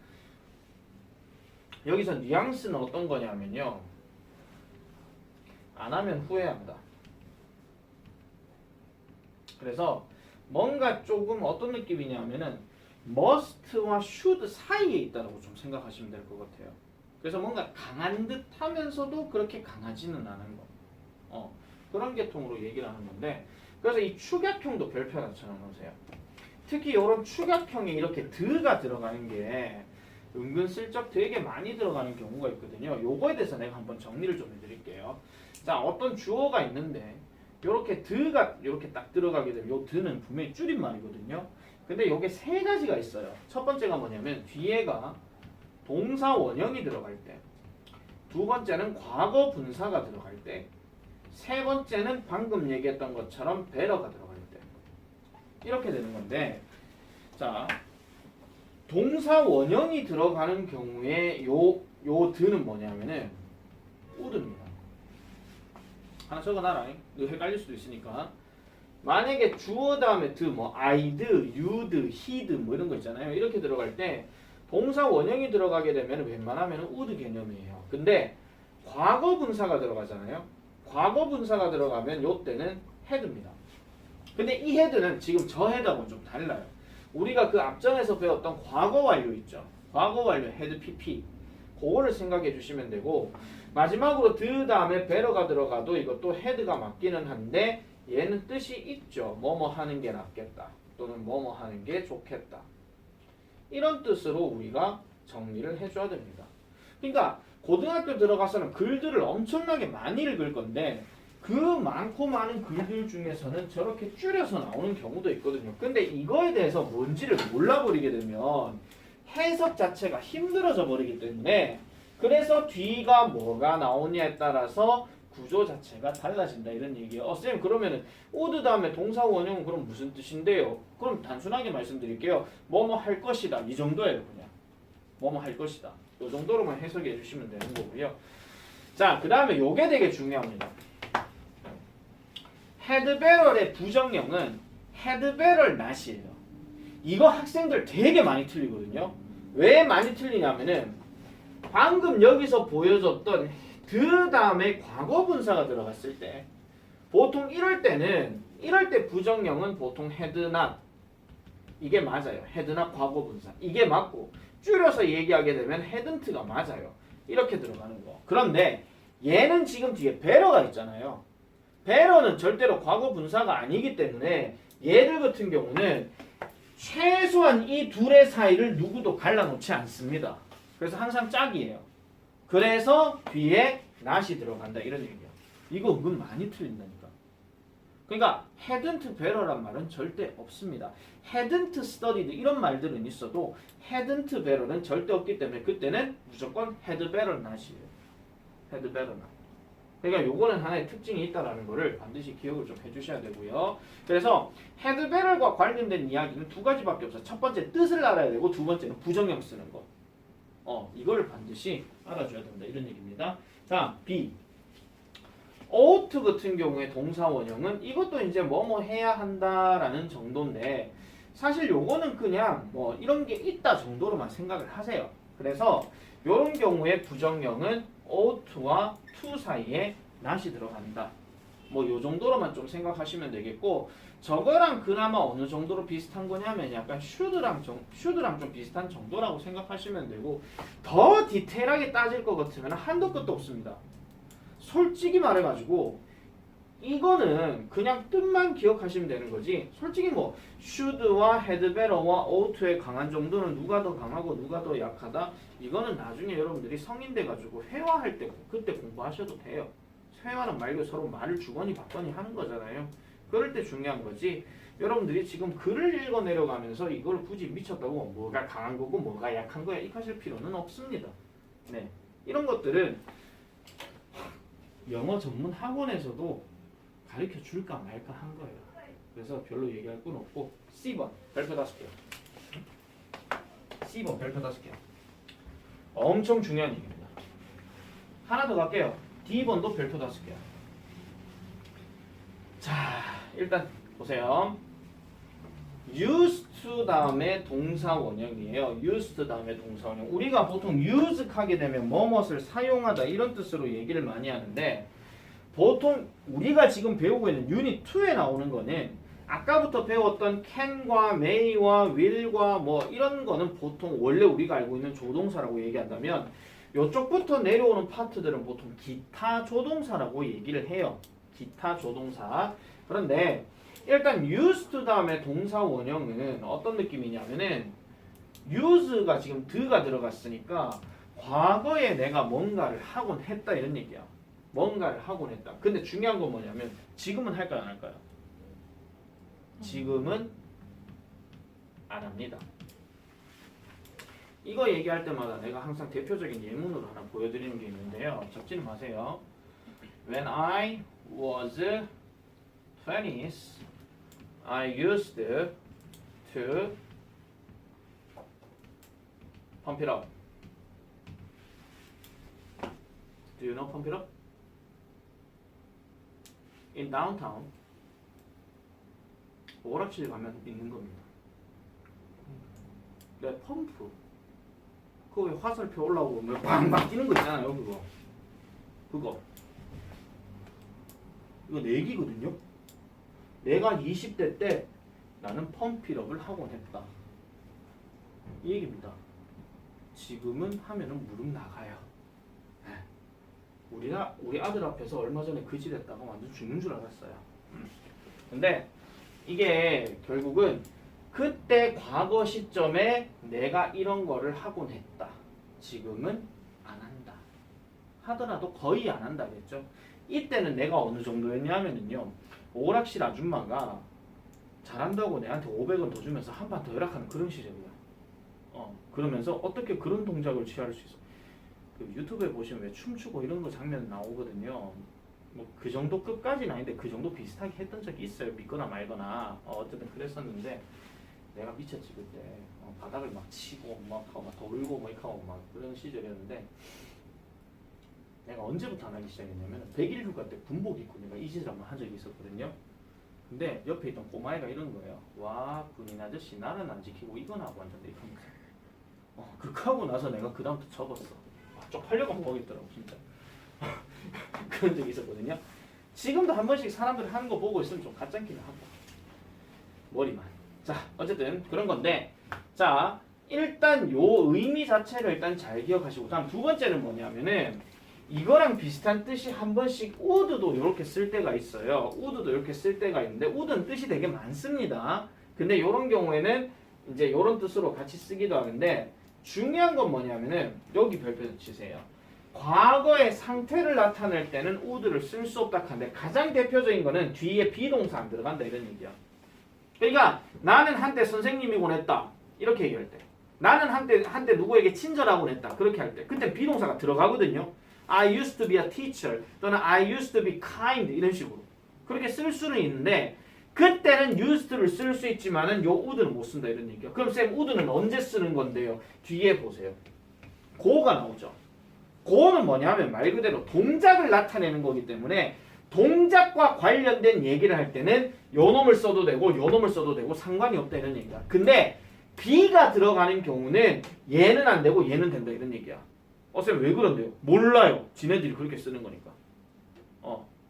여기서 뉘앙스는 어떤 거냐면요. 안 하면 후회한다. 그래서 뭔가 조금 어떤 느낌이냐면은 must와 should 사이에 있다고 좀 생각하시면 될 것 같아요. 그래서 뭔가 강한 듯 하면서도 그렇게 강하지는 않은 거. 그런 계통으로 얘기를 하는 건데 그래서 이 축약형도 별표 하나 쳐놓으세요. 특히 이런 축약형에 이렇게 드가 들어가는 게 은근슬쩍 되게 많이 들어가는 경우가 있거든요. 요거에 대해서 내가 한번 정리를 좀 해드릴게요. 자, 어떤 주어가 있는데 요렇게 드가 이렇게 딱 들어가게 되면 요 드는 분명히 줄임말이거든요. 근데 요게 세 가지가 있어요. 첫 번째가 뭐냐면 뒤에가 동사 원형이 들어갈 때, 두 번째는 과거 분사가 들어갈 때, 세 번째는 방금 얘기했던 것처럼 better가 들어갈 때 이렇게 되는 건데 자 동사 원형이 들어가는 경우에 요 드는 뭐냐면은 would입니다. 하나 적어놔라. 너 헷갈릴 수도 있으니까. 만약에 주어 다음에 드, 뭐 I'd, you'd, he'd 뭐 이런 거 있잖아요. 이렇게 들어갈 때 동사 원형이 들어가게 되면 웬만하면 would 개념이에요. 근데 과거 분사가 들어가잖아요. 과거 분사가 들어가면 요때는 had입니다. 근데 이 had는 지금 저 had하고는 좀 달라요. 우리가 그 앞전에서 배웠던 과거 완료 있죠. 과거 완료 had pp. 그거를 생각해 주시면 되고 마지막으로 드 다음에 bett가 들어가도 이것도 had가 맞기는 한데 얘는 뜻이 있죠. 뭐뭐 하는 게 낫겠다. 또는 뭐뭐 하는 게 좋겠다. 이런 뜻으로 우리가 정리를 해줘야 됩니다. 그러니까 고등학교 들어가서는 글들을 엄청나게 많이 읽을 건데 그 많고 많은 글들 중에서는 저렇게 줄여서 나오는 경우도 있거든요. 근데 이거에 대해서 뭔지를 몰라버리게 되면 해석 자체가 힘들어져 버리기 때문에 그래서 뒤가 뭐가 나오냐에 따라서 구조 자체가 달라진다 이런 얘기예요. 쌤 그러면은 would 다음에 동사 원형은 그럼 무슨 뜻인데요? 그럼 단순하게 말씀드릴게요. 뭐뭐 할 것이다 이 정도예요. 그냥 뭐뭐 할 것이다 이 정도로만 해석해 주시면 되는 거고요. 자, 그 다음에 요게 되게 중요합니다. had better의 부정형은 had better not이에요. 이거 학생들 되게 많이 틀리거든요. 왜 많이 틀리냐면은 방금 여기서 보여줬던 그 다음에 과거 분사가 들어갔을 때 보통 이럴 때 부정형은 보통 had not 이게 맞아요. had not 과거 분사 이게 맞고 줄여서 얘기하게 되면 hadn't가 맞아요. 이렇게 들어가는 거. 그런데 얘는 지금 뒤에 better가 있잖아요. better는 절대로 과거 분사가 아니기 때문에 얘들 같은 경우는 최소한 이 둘의 사이를 누구도 갈라놓지 않습니다. 그래서 항상 짝이에요. 그래서 뒤에 not이 들어간다 이런 얘기야. 이거 은근 많이 틀린다니까. 그러니까 hadn't better란 말은 절대 없습니다. hadn't studied 이런 말들은 있어도 hadn't better는 절대 없기 때문에 그때는 무조건 had better not이에요. had better not. 그러니까 요거는 하나의 특징이 있다라는 거를 반드시 기억을 좀 해주셔야 되고요. 그래서 had better과 관련된 이야기는 두 가지밖에 없어요. 첫 번째 뜻을 알아야 되고 두 번째는 부정형 쓰는 거. 이거를 반드시 알아줘야 된다 이런 얘기입니다. 자, B. ought 같은 경우에 동사 원형은 이것도 이제 뭐뭐 해야 한다라는 정도인데 사실 요거는 그냥 뭐 이런 게 있다 정도로만 생각을 하세요. 그래서 요런 경우에 부정형은 ought와 to 사이에 not이 들어간다. 뭐 요 정도로만 좀 생각하시면 되겠고 저거랑 그나마 어느 정도로 비슷한 거냐면 약간 should랑 좀 비슷한 정도라고 생각하시면 되고 더 디테일하게 따질 것 같으면 한도 끝도 없습니다. 솔직히 말해가지고 이거는 그냥 뜻만 기억하시면 되는 거지 솔직히 뭐 should와 had better와 ought의 강한 정도는 누가 더 강하고 누가 더 약하다 이거는 나중에 여러분들이 성인 돼가지고 회화할 때 그때 공부하셔도 돼요. 회화는 말고 서로 말을 주거니 받거니 하는 거잖아요. 그럴 때 중요한 거지 여러분들이 지금 글을 읽어 내려가면서 이걸 굳이 미쳤다고 뭐가 강한 거고 뭐가 약한 거야 이렇게 하실 필요는 없습니다. 네, 이런 것들은 영어 전문 학원에서도 가르쳐 줄까 말까 한 거예요. 그래서 별로 얘기할 건 없고 C번 별표 5개요. C번 별표 5개요. 엄청 중요한 얘기입니다. 하나 더 갈게요. D번도 별표 5개요. 자, 일단 보세요. used to 다음에 동사 원형이에요. used 다음에 동사 원형. 우리가 보통 use 하게 되면 뭐뭇을 사용하다 이런 뜻으로 얘기를 많이 하는데 보통 우리가 지금 배우고 있는 유닛 2에 나오는 거는 아까부터 배웠던 can과 may와 will과 뭐 이런 거는 보통 원래 우리가 알고 있는 조동사라고 얘기한다면 이쪽부터 내려오는 파트들은 보통 기타 조동사라고 얘기를 해요. 기타 조동사. 그런데 일단 used to 다음에 동사 원형은 어떤 느낌이냐면은 use가 지금 드가 들어갔으니까 과거에 내가 뭔가를 하곤 했다 이런 얘기야. 뭔가를 하곤 했다. 근데 중요한 건 뭐냐면 지금은 할까요 안 할까요? 지금은 안 합니다. 이거 얘기할 때마다 내가 항상 대표적인 예문으로 하나 보여드리는 게 있는데요. 적지는 마세요. When I was 20s, I used to Pump it up. Do you know pump it up? In downtown 오락실 가면 있는 겁니다. 네, 펌프. 그거 왜 화살표 올라오고 뭐 빵빵 뛰는 거 있잖아요, 그거. 이거 내기거든요. 내가 20대 때 나는 펌필업을 하곤 했다. 이 얘기입니다. 지금은 하면은 무릎 나가요. 네. 우리 아들 앞에서 얼마 전에 그짓했다가 완전 죽는 줄 알았어요. 근데 이게 결국은 그때 과거 시점에 내가 이런 거를 하곤 했다. 지금은 안 한다. 하더라도 거의 안 한다겠죠. 이때는 내가 어느 정도였냐면요. 오락실 아줌마가 잘한다고 내한테 500원 더 주면서 한 판 더 열악하는 그런 시절이야. 그러면서 어떻게 그런 동작을 취할 수 있어? 그 유튜브에 보시면 왜 춤추고 이런 거 장면 나오거든요. 뭐 그 정도 끝까지는 아닌데 그 정도 비슷하게 했던 적이 있어요. 믿거나 말거나 어쨌든 그랬었는데 내가 미쳤지 그때. 바닥을 막 치고 막 하고 막 돌고 막 하고 막 그런 시절이었는데 내가 언제부터 안 하기 시작했냐면 100일 휴가 때 군복 입고 내가 이 짓을 한번 한 적이 있었거든요. 근데 옆에 있던 꼬마애가 이런 거예요. 와 군인 아저씨 나는 안 지키고 이건 하고 앉았네 이러면서. 그렇게 하고 나서 내가 그 다음부터 접었어. 쪽팔려가 보겠더라고 진짜. 그런 적이 있었거든요. 지금도 한 번씩 사람들 하는 거 보고 있으면 좀 가짱기는 하고 머리만. 자 어쨌든 그런 건데 자 일단 요 의미 자체를 일단 잘 기억하시고 다음 두 번째는 뭐냐면은 이거랑 비슷한 뜻이 한 번씩 would도 이렇게 쓸 때가 있어요. would도 이렇게 쓸 때가 있는데 would는 뜻이 되게 많습니다. 근데 이런 경우에는 이제 이런 뜻으로 같이 쓰기도 하는데 중요한 건 뭐냐면은 여기 별표 치세요. 과거의 상태를 나타낼 때는 would를 쓸 수 없다 하는데 가장 대표적인 거는 뒤에 비동사 안 들어간다 이런 얘기야. 그러니까 나는 한때 선생님이곤 했다 이렇게 얘기할 때 나는 한때 누구에게 친절하곤 했다 그렇게 할 때 그때 비동사가 들어가거든요. I used to be a teacher 또는 I used to be kind 이런 식으로 그렇게 쓸 수는 있는데 그때는 used를 쓸 수 있지만은 요 would는 못 쓴다 이런 얘기야. 그럼 쌤 would는 언제 쓰는 건데요? 뒤에 보세요. go가 나오죠. go는 뭐냐면 말 그대로 동작을 나타내는 거기 때문에 동작과 관련된 얘기를 할 때는 요 놈을 써도 되고 요 놈을 써도 되고 상관이 없다 이런 얘기야. 근데 be가 들어가는 경우는 얘는 안 되고 얘는 된다 이런 얘기야. 쌤 왜 그런데요? 몰라요. 지네들이 그렇게 쓰는 거니까.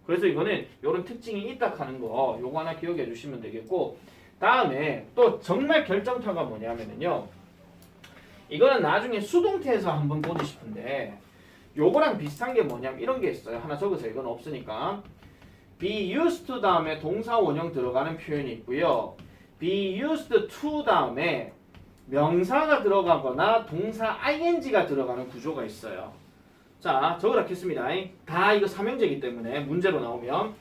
그래서 이거는 이런 특징이 있다 하는 거 요거 하나 기억해 주시면 되겠고 다음에 또 정말 결정타가 뭐냐면요. 이거는 나중에 수동태에서 한번 보고 싶은데 요거랑 비슷한 게 뭐냐면 이런 게 있어요. 하나 적으세요. 이건 없으니까. be used to 다음에 동사 원형 들어가는 표현이 있고요. be used to 다음에 명사가 들어가거나 동사 ing가 들어가는 구조가 있어요. 자, 적으라 했습니다. 다 이거 삼형제이기 때문에 문제로 나오면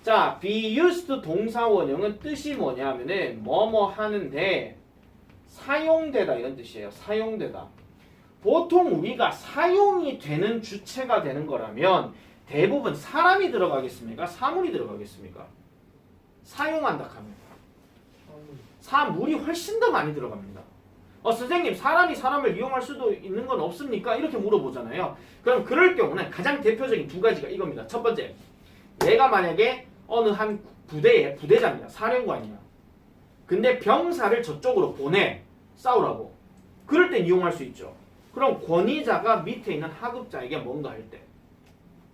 자, be used 동사 원형은 뜻이 뭐냐면은 뭐뭐 하는데 사용되다 이런 뜻이에요. 사용되다. 보통 우리가 사용이 되는 주체가 되는 거라면 대부분 사람이 들어가겠습니까? 사물이 들어가겠습니까? 사용한다 하면 사물이 훨씬 더 많이 들어갑니다. 선생님 사람이 사람을 이용할 수도 있는 건 없습니까? 이렇게 물어보잖아요. 그럼 그럴 경우는 가장 대표적인 두 가지가 이겁니다. 첫 번째, 내가 만약에 어느 한 부대의 부대장이야. 사령관이야. 근데 병사를 저쪽으로 보내. 싸우라고. 그럴 땐 이용할 수 있죠. 그럼 권위자가 밑에 있는 하급자에게 뭔가 할 때.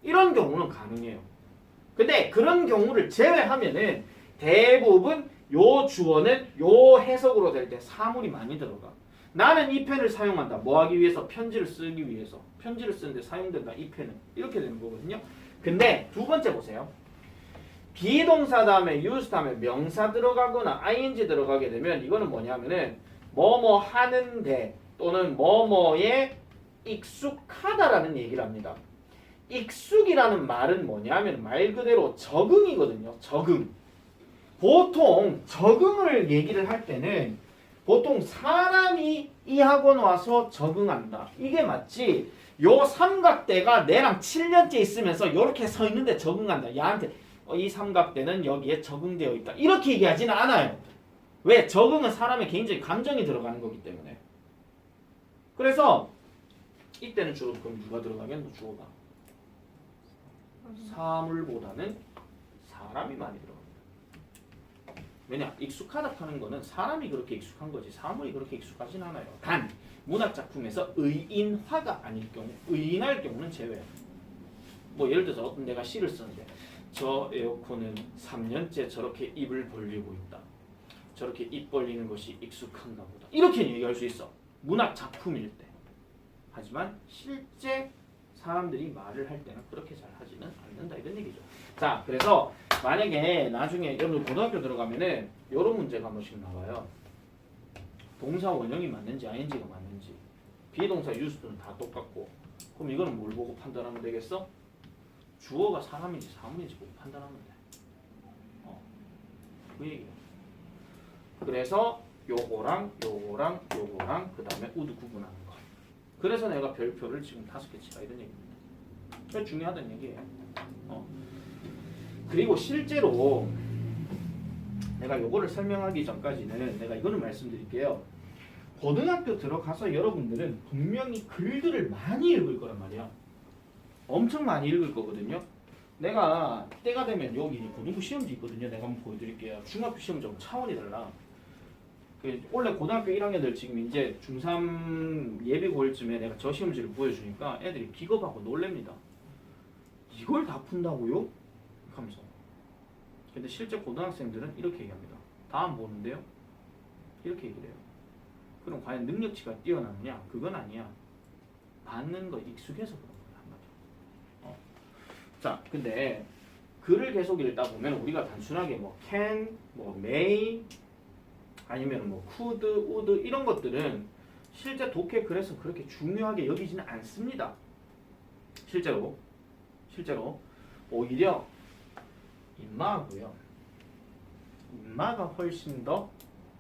이런 경우는 가능해요. 근데 그런 경우를 제외하면은 대부분 요 주어는 요 해석으로 될 때 사물이 많이 들어가. 나는 이 펜을 사용한다. 뭐 하기 위해서? 편지를 쓰기 위해서. 편지를 쓰는데 사용된다. 이 펜은. 이렇게 되는 거거든요. 근데 두 번째 보세요. 비동사 다음에 use 다음에 명사 들어가거나 ing 들어가게 되면 이거는 뭐냐면은 뭐뭐 하는데 또는 뭐뭐에 익숙하다라는 얘기를 합니다. 익숙이라는 말은 뭐냐면 말 그대로 적응이거든요. 적응. 보통 적응을 얘기를 할 때는 보통 사람이 이 학원 와서 적응한다. 이게 맞지. 요 삼각대가 내랑 7년째 있으면서 이렇게 서 있는데 적응한다. 야한테 이 삼각대는 여기에 적응되어 있다. 이렇게 얘기하지는 않아요. 왜? 적응은 사람의 개인적인 감정이 들어가는 거기 때문에. 그래서 이때는 주로 그럼 누가 들어가겠노? 주어가 사물보다는 사람이 많이 들어갑니다. 왜냐? 익숙하다 하는 거는 사람이 그렇게 익숙한 거지 사물이 그렇게 익숙하진 않아요. 단 문학 작품에서 의인화가 아닐 경우, 의인할 경우는 제외야. 뭐 예를 들어서 내가 시를 쓰는데 저 에어컨은 3년째 저렇게 입을 벌리고 있다. 저렇게 입 벌리는 것이 익숙한가 보다. 이렇게 얘기할 수 있어. 문학 작품일 때. 하지만 실제 사람들이 말을 할 때는 그렇게 잘 하지는 않는다 이런 얘기죠. 자, 그래서 만약에 나중에 여러분 고등학교 들어가면은 이런 문제가 한 번씩 나와요. 동사 원형이 맞는지 ing가 맞는지 비동사 유수는 다 똑같고 그럼 이거는 뭘 보고 판단하면 되겠어? 주어가 사람인지 사물인지 보고 판단하면 돼. 그 얘기야. 그래서 요거랑 요거랑 요거랑 그 다음에 우드 구분하는 거. 그래서 내가 별표를 지금 5개 치라 이런 얘기입니다. 그게 중요하다는 얘기예요. 그리고 실제로 내가 요거를 설명하기 전까지는 내가 이거는 말씀드릴게요. 고등학교 들어가서 여러분들은 분명히 글들을 많이 읽을 거란 말이야. 엄청 많이 읽을 거거든요. 내가 때가 되면 여기 고등부 시험지 있거든요. 내가 한번 보여드릴게요. 중학교 시험지하고 차원이 달라. 원래 고등학교 1학년들 지금 이제 중3 예비 고일쯤에 내가 저 시험지를 보여주니까 애들이 기겁하고 놀랍니다. 이걸 다 푼다고요? 하면서. 근데 실제 고등학생들은 이렇게 얘기합니다. 다음 보는데요? 이렇게 얘기를 해요. 그럼 과연 능력치가 뛰어나느냐? 그건 아니야. 받는 거 익숙해서 그런 거야. 한마디로. 자, 근데 글을 계속 읽다 보면 우리가 단순하게 뭐 can, 뭐 may 아니면 뭐 could, would 이런 것들은 실제 독해 글에서 그렇게 중요하게 여기지는 않습니다. 실제로 오히려 인마하고요. 인마가 훨씬 더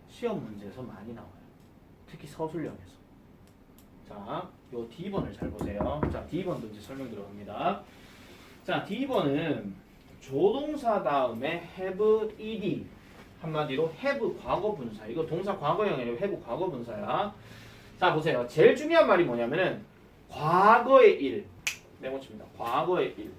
시험 문제에서 많이 나와요. 특히 서술형에서. 자, 요 D번을 잘 보세요. 자, D번도 이제 설명 들어갑니다. 자, D번은 조동사 다음에 have, ed 한마디로 have 과거 분사. 이거 동사 과거형이에요. have 과거 분사야. 자, 보세요. 제일 중요한 말이 뭐냐면은 과거의 일. 메모칩니다. 과거의 일.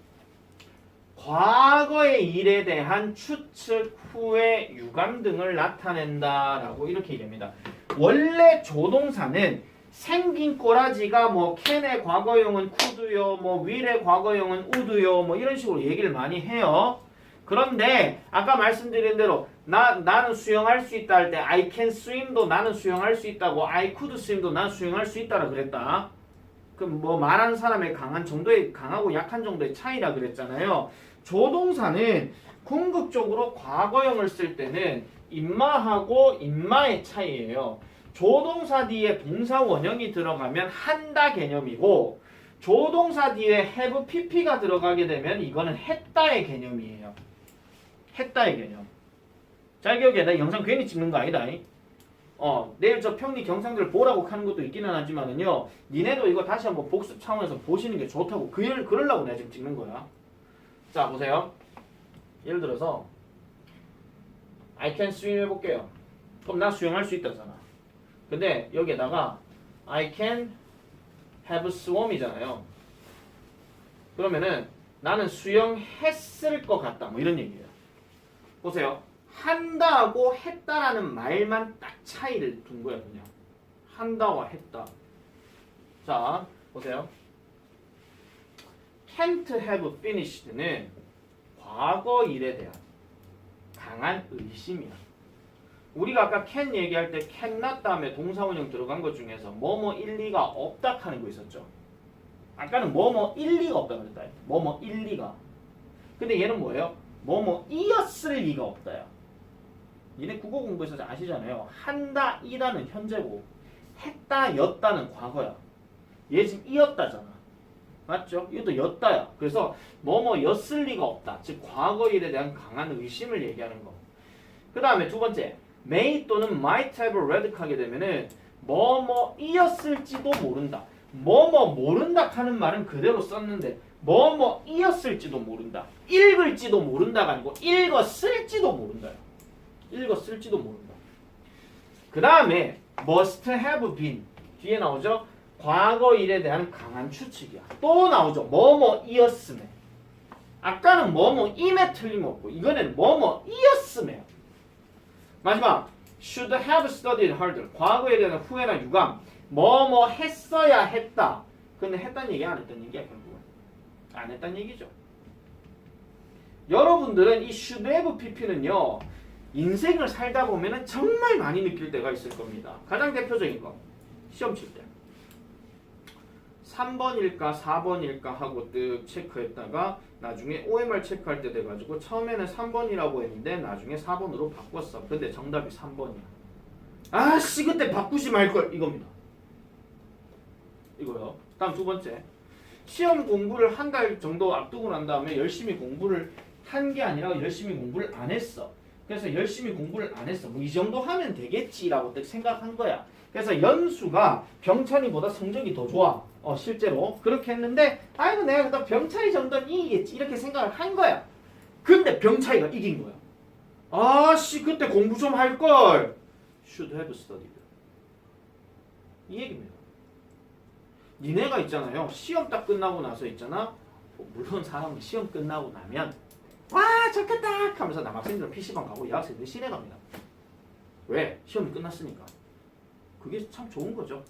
과거의 일에 대한 추측, 후회, 유감 등을 나타낸다라고 이렇게 얘기합니다. 원래 조동사는 생긴 꼬라지가 뭐 can의 과거형은 could요, 뭐 will의 과거형은 would요, 뭐 이런 식으로 얘기를 많이 해요. 그런데 아까 말씀드린 대로 나는 수영할 수 있다 할 때 I can swim도 나는 수영할 수 있다고 I could swim도 나는 수영할 수 있다라 그랬다. 그럼 뭐 말하는 사람의 강한 정도의 강하고 약한 정도의 차이라 그랬잖아요. 조동사는 궁극적으로 과거형을 쓸 때는 인마하고 인마의 차이예요. 조동사 뒤에 동사 원형이 들어가면 한다 개념이고 조동사 뒤에 have pp가 들어가게 되면 이거는 했다의 개념이에요. 했다의 개념. 잘 기억해. 나 영상 괜히 찍는 거 아니다. 내일 저 평리 경상들 보라고 하는 것도 있기는 하지만은요. 니네도 이거 다시 한번 복습 차원에서 보시는 게 좋다고 그러려고 내가 지금 찍는 거야. 자, 보세요. 예를 들어서 I can swim 해볼게요. 그럼 나 수영할 수 있다잖아. 근데 여기에다가 I can have swum이잖아요. 그러면은 나는 수영했을 것 같다. 뭐 이런 얘기예요. 보세요. 한다하고 했다라는 말만 딱 차이를 둔 거야. 그냥 한다와 했다. 자, 보세요. can't have finished는 과거 일에 대한 강한 의심이야. 우리가 아까 can 얘기할 때 cannot 다음에 동사원형 들어간 것 중에서 뭐뭐 일리가 없다 하는 거 있었죠. 아까는 뭐뭐 일리가 없다 그랬다. 뭐뭐 일리가. 근데 얘는 뭐예요? 뭐뭐 이었을 리가 없다야. 니네 국어 공부에서 아시잖아요. 한다 이다는 현재고 했다 였다는 과거야. 얘 지금 이었다잖아. 맞죠? 이것도 였다야. 그래서 뭐뭐 였을 리가 없다. 즉 과거 일에 대한 강한 의심을 얘기하는 거. 그 다음에 두 번째 may 또는 might have read 하게 되면은 뭐뭐 이었을지도 모른다. 뭐뭐 모른다 하는 말은 그대로 썼는데 뭐뭐 이었을지도 모른다. 읽을지도 모른다가 아니고 읽었을지도 모른다. 읽었을지도 모른다. 그 다음에 must have been 뒤에 나오죠? 과거 일에 대한 강한 추측이야. 또 나오죠. 뭐뭐이었음에. 아까는 뭐뭐임에 틀림없고 이거는 뭐뭐이었음에. 마지막 should have studied harder. 과거에 대한 후회나 유감. 뭐뭐 했어야 했다. 근데 했단 얘기 안 했단 얘기야 결국은. 안 했단 얘기죠. 여러분들은 이 should have pp는요. 인생을 살다 보면 정말 많이 느낄 때가 있을 겁니다. 가장 대표적인 거. 시험 칠 때. 3번일까 4번일까 하고 뜩 체크했다가 나중에 OMR 체크할 때 돼가지고 처음에는 3번이라고 했는데 나중에 4번으로 바꿨어. 근데 정답이 3번이야. 아씨 그때 바꾸지 말걸 이겁니다. 이거요. 다음 두 번째. 시험 공부를 한 달 정도 앞두고 난 다음에 열심히 공부를 한 게 아니라 열심히 공부를 안 했어. 그래서 열심히 공부를 안 했어. 뭐 이 정도 하면 되겠지라고 딱 생각한 거야. 그래서 연수가 병찬이보다 성적이 더 좋아. 실제로 그렇게 했는데 아이고 내가 그다 병찬이 정도는 이기겠지 이렇게 생각을 한 거야. 근데 병찬이가 이긴 거야. 아씨 그때 공부 좀 할 걸. Should have studied. 이 얘기입니다. 니네가 있잖아요. 시험 딱 끝나고 나서 있잖아. 물론 사람이 시험 끝나고 나면 와 좋겠다 하면서 남학생들은 PC방 가고 여학생들은 시내 갑니다. 왜? 시험이 끝났으니까. 그게 참 좋은 거죠.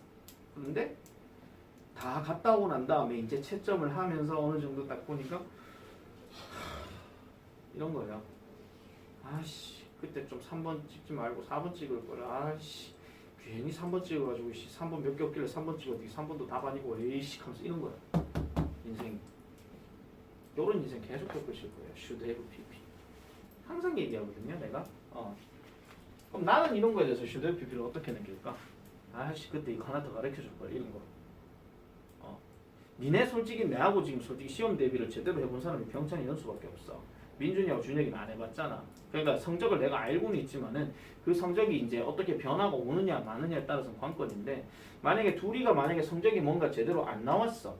그런데 다 갔다 오고 난 다음에 이제 채점을 하면서 어느 정도 딱 보니까 이런 거예요. 아씨 그때 좀 3번 찍지 말고 4번 찍을 걸. 아씨 괜히 3번 찍어가지고 3번 몇 개 없길래 3번 찍었더니 3번도 답 아니고 에이씨 하면서 이런 거야. 인생. 요런 인생 계속 겪으실 거예요. should have pp. 항상 얘기하거든요 내가. 그럼 나는 이런 거에 대해서 should have pp를 어떻게 느낄까? 아씨 그때 이거 하나 더 가르쳐줄 걸 이런 거. 니네 솔직히 내하고 지금 솔직히 시험 대비를 제대로 해본 사람이 병찬이 연수밖에 없어. 민준이하고 준혁이는 안 해봤잖아. 그러니까 성적을 내가 알고는 있지만은 그 성적이 이제 어떻게 변화가 오느냐 마느냐에 따라서는 관건인데 만약에 둘이가 성적이 뭔가 제대로 안 나왔어.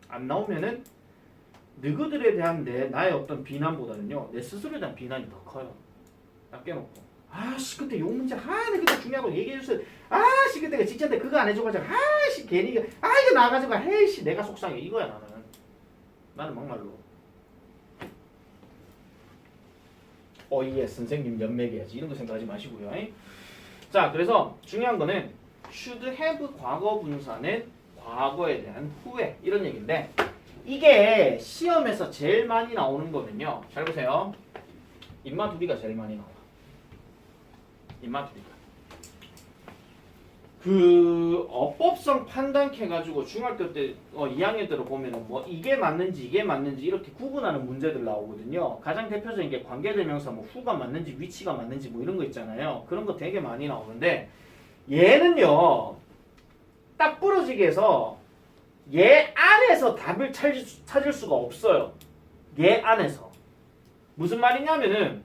안 나오면은 너희들에 대한 나의 어떤 비난보다는요 내 스스로에 대한 비난이 더 커요. 딱 깨놓고 아씨 그때 요 문제 내가 그때 중요하고 얘기해줬어요. 아씨 그때 직전 때 그거 안 해줘가지고 아씨 괜히 이거 나가지고 헤이씨 내가 속상해 이거야 나는 막말로 예 선생님 연맥해야지 이런 거 생각하지 마시고요. 자 그래서 중요한 거는 should have 과거 분사는 과거에 대한 후회 이런 얘기인데 이게 시험에서 제일 많이 나오는 거는요. 잘 보세요. 인마두리가 제일 많이 나와. 인마두리가. 그 어법성 판단해 가지고 중학교 때 2학년 때로 보면은 뭐 이게 맞는지 이렇게 구분하는 문제들 나오거든요. 가장 대표적인 게 관계대명사 뭐 후가 맞는지 위치가 맞는지 뭐 이런 거 있잖아요. 그런 거 되게 많이 나오는데 얘는요. 딱 부러지게 해서 얘 안에서 답을 찾을 수가 없어요. 얘 안에서. 무슨 말이냐면은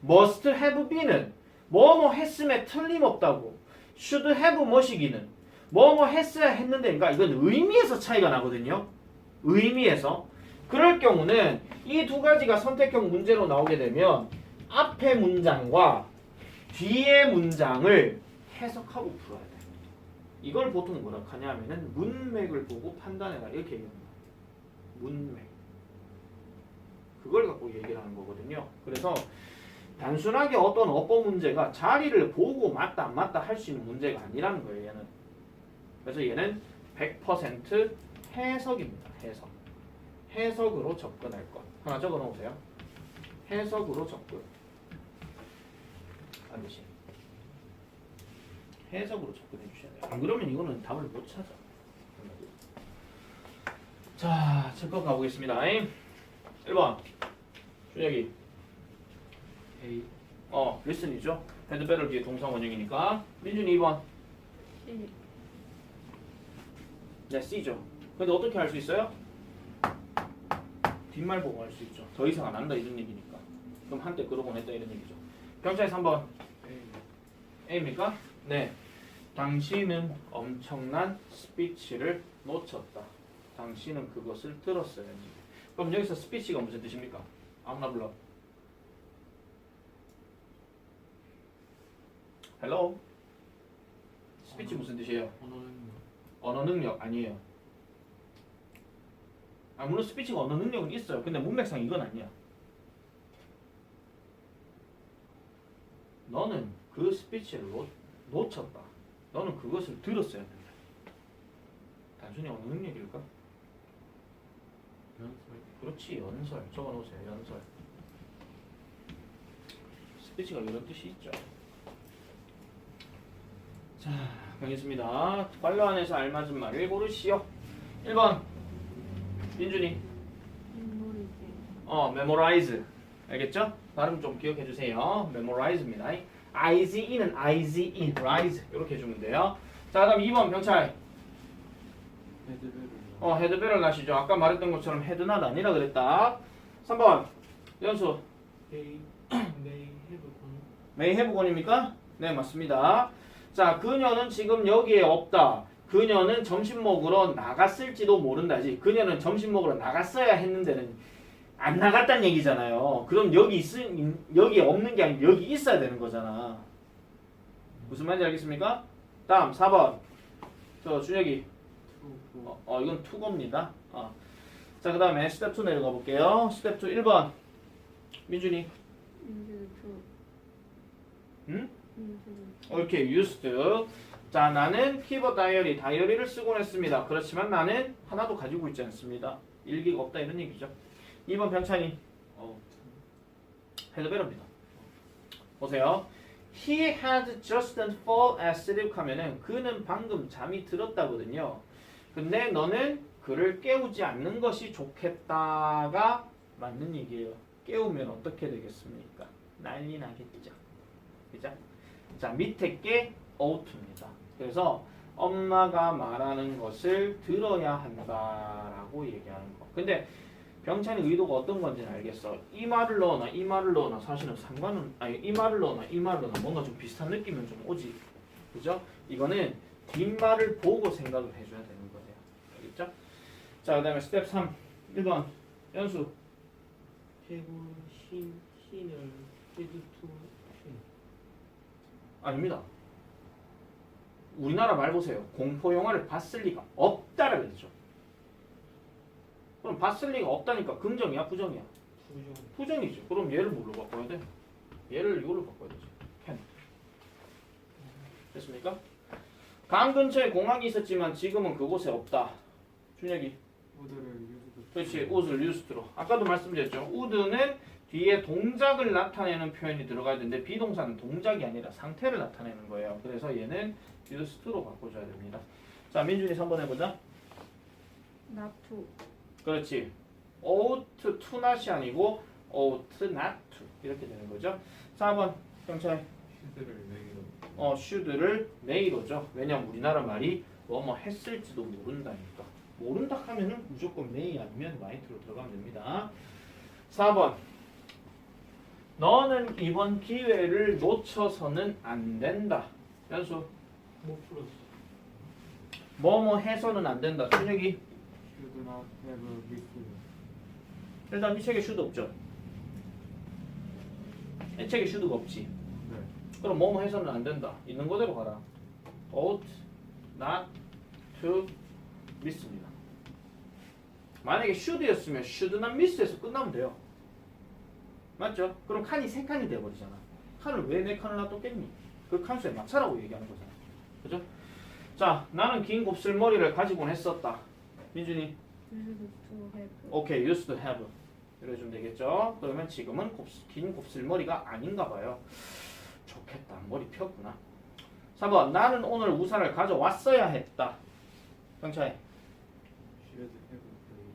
must have be는 뭐뭐 했음에 틀림없다고. should have 뭐시기는 뭐뭐 했어야 했는데 그러니까 이건 의미에서 차이가 나거든요. 의미에서. 그럴 경우는 이 두 가지가 선택형 문제로 나오게 되면 앞의 문장과 뒤의 문장을 해석하고 풀어야 돼. 이걸 보통 뭐라 하냐 하면은 문맥을 보고 판단해라 이렇게 얘기합니다. 문맥. 그걸 갖고 얘기를 하는 거거든요. 그래서 단순하게 어떤 어법 문제가 자리를 보고 맞다 안 맞다 할 수 있는 문제가 아니라는 거예요. 얘는. 그래서 얘는 100% 해석입니다. 해석. 해석으로 접근할 것. 하나 적어 놓으세요. 해석으로 접근. 반드시. 해석으로 접근해 주셔야 돼요. 안 그러면 이거는 답을 못 찾아. 자, 체크 가보겠습니다. 1번. 준혁이. A. 리슨이죠. 헤드베럴 뒤에 동사 원형이니까. 민준이 2번. C. 네, C죠. 근데 어떻게 할 수 있어요? 뒷말 보고 할 수 있죠. 더 이상 안 한다 이런 얘기니까. 그럼 한때 그러곤 했다 이런 얘기죠. 병찬이 3번. A. A입니까? 네. 당신은 엄청난 스피치를 놓쳤다. 당신은 그것을 들었어야지. 그럼 여기서 스피치가 무슨 뜻입니까? 아무나 불러. 헬로. 스피치 무슨 뜻이에요? 언어 능력 아니에요. 물론 스피치가 언어 능력은 있어요. 근데 문맥상 이건 아니야. 너는 그 스피치를 놓쳤다. 너는 그것을 들었어야 된다. 단순히 언어 능력일까? 연설. 그렇지, 연설. 적어놓으세요. 연설. 스피치가 이런 뜻이 있죠. 자, 가겠습니다. 관료 안에서 알맞은 말을 고르시오. 1번 민준이. memorize. 알겠죠? 발음 좀 기억해 주세요. memorize입니다. IZE는 IZE, rise 이렇게 해주면 돼요. 자, 그다음 2번 병찰. 헤드베를. 헤드베럴 나시죠. 아까 말했던 것처럼 헤드낫 아니라 그랬다. 3번 연수. They may have gone. may have gone입니까? 네, 맞습니다. 자, 그녀는 지금 여기에 없다. 그녀는 점심 먹으러 나갔을지도 모른다지. 그녀는 점심 먹으러 나갔어야 했는데는 안 나갔다는 얘기잖아요. 그럼 여기 없는 게 아니고 여기 있어야 되는 거잖아. 무슨 말인지 알겠습니까? 다음 4번. 저 준혁이. 이건 투고입니다. 자, 그 다음에 스텝 2 내려가 볼게요. 스텝 2 1번. 민준이. 응? 오케이, used. 자, 나는 키버 다이어리를 쓰곤 했습니다. 그렇지만 나는 하나도 가지고 있지 않습니다. 일기가 없다 이런 얘기죠. 2번 병찬이. 헤드베러입니다. 보세요. He had just fall asleep 하면은 그는 방금 잠이 들었다거든요. 근데 너는 그를 깨우지 않는 것이 좋겠다가 맞는 얘기예요. 깨우면 어떻게 되겠습니까? 난리 나겠죠. 그죠? 자, 밑에 게 ought입니다. 그래서 엄마가 말하는 것을 들어야 한다라고 얘기하는 거. 근데 병찬의 의도가 어떤 건지는 알겠어. 이 말을 넣어놔, 이 말을 넣어놔. 사실은 상관은 아니 이 말을 넣어놔, 이 말을 넣어놔. 뭔가 좀 비슷한 느낌은 좀 오지. 그죠? 이거는 뒷말을 보고 생각을 해줘야 되는 거예요. 알겠죠? 자, 그다음에 스텝 3, 1번 연수. have 신을 had to 신. 아닙니다. 우리나라 말 보세요. 공포 영화를 봤을 리가 없다라고 했죠. 그럼 봤을 리가 없다니까 긍정이야, 부정이야? 부정. 부정이죠. 그럼 얘를 뭘로 바꿔야 돼? 얘를 이걸로 바꿔야 되죠. can. 됐습니까? 강 근처에 공항이 있었지만 지금은 그곳에 없다. 준혁이. 우드를 유즈도. 그렇지. would used로. 아까도 말씀드렸죠. would는 뒤에 동작을 나타내는 표현이 들어가야 되는데 비동사는 동작이 아니라 상태를 나타내는 거예요. 그래서 얘는 used로 바꿔줘야 됩니다. 자, 민준이 3번 해보자. not to. 그렇지. ought to not이 아니고 ought not to 이렇게 되는 거죠. 4번 경찰. 슈드를 매기로. should를 may로죠. 왜냐면 우리나라 말이 뭐뭐 했을지도 모른다니까. 모른다 하면은 무조건 may 아니면 might로 들어가면 됩니다. 4번. 너는 이번 기회를 놓쳐서는 안 된다. 연수. 못 풀었어. 뭐뭐 해서는 안 된다. 준혁이. Should not have missed. 일단 이 책에 should 없죠. 이 책에 should가 없지. 네. 그럼 뭐뭐 해서는 안 된다. 있는 그대로 가라. ought not to miss입니다. 만약에 should였으면 should not miss에서 끝나면 돼요. 맞죠? 그럼 칸이 3칸이 돼버리잖아. 칸을 왜 4칸을 놔뒀겠니? 그 칸수에 맞춰라고 얘기하는 거잖아. 그죠? 자, 나는 긴 곱슬머리를 가지곤 했었다. 민준이. used to have. 오케이, used to have. 이래주면 되겠죠? 그러면 지금은 긴 곱슬머리가 아닌가 봐요. 좋겠다. 머리 폈구나. 3번. 나는 오늘 우산을 가져왔어야 했다. 경찰. Should have played.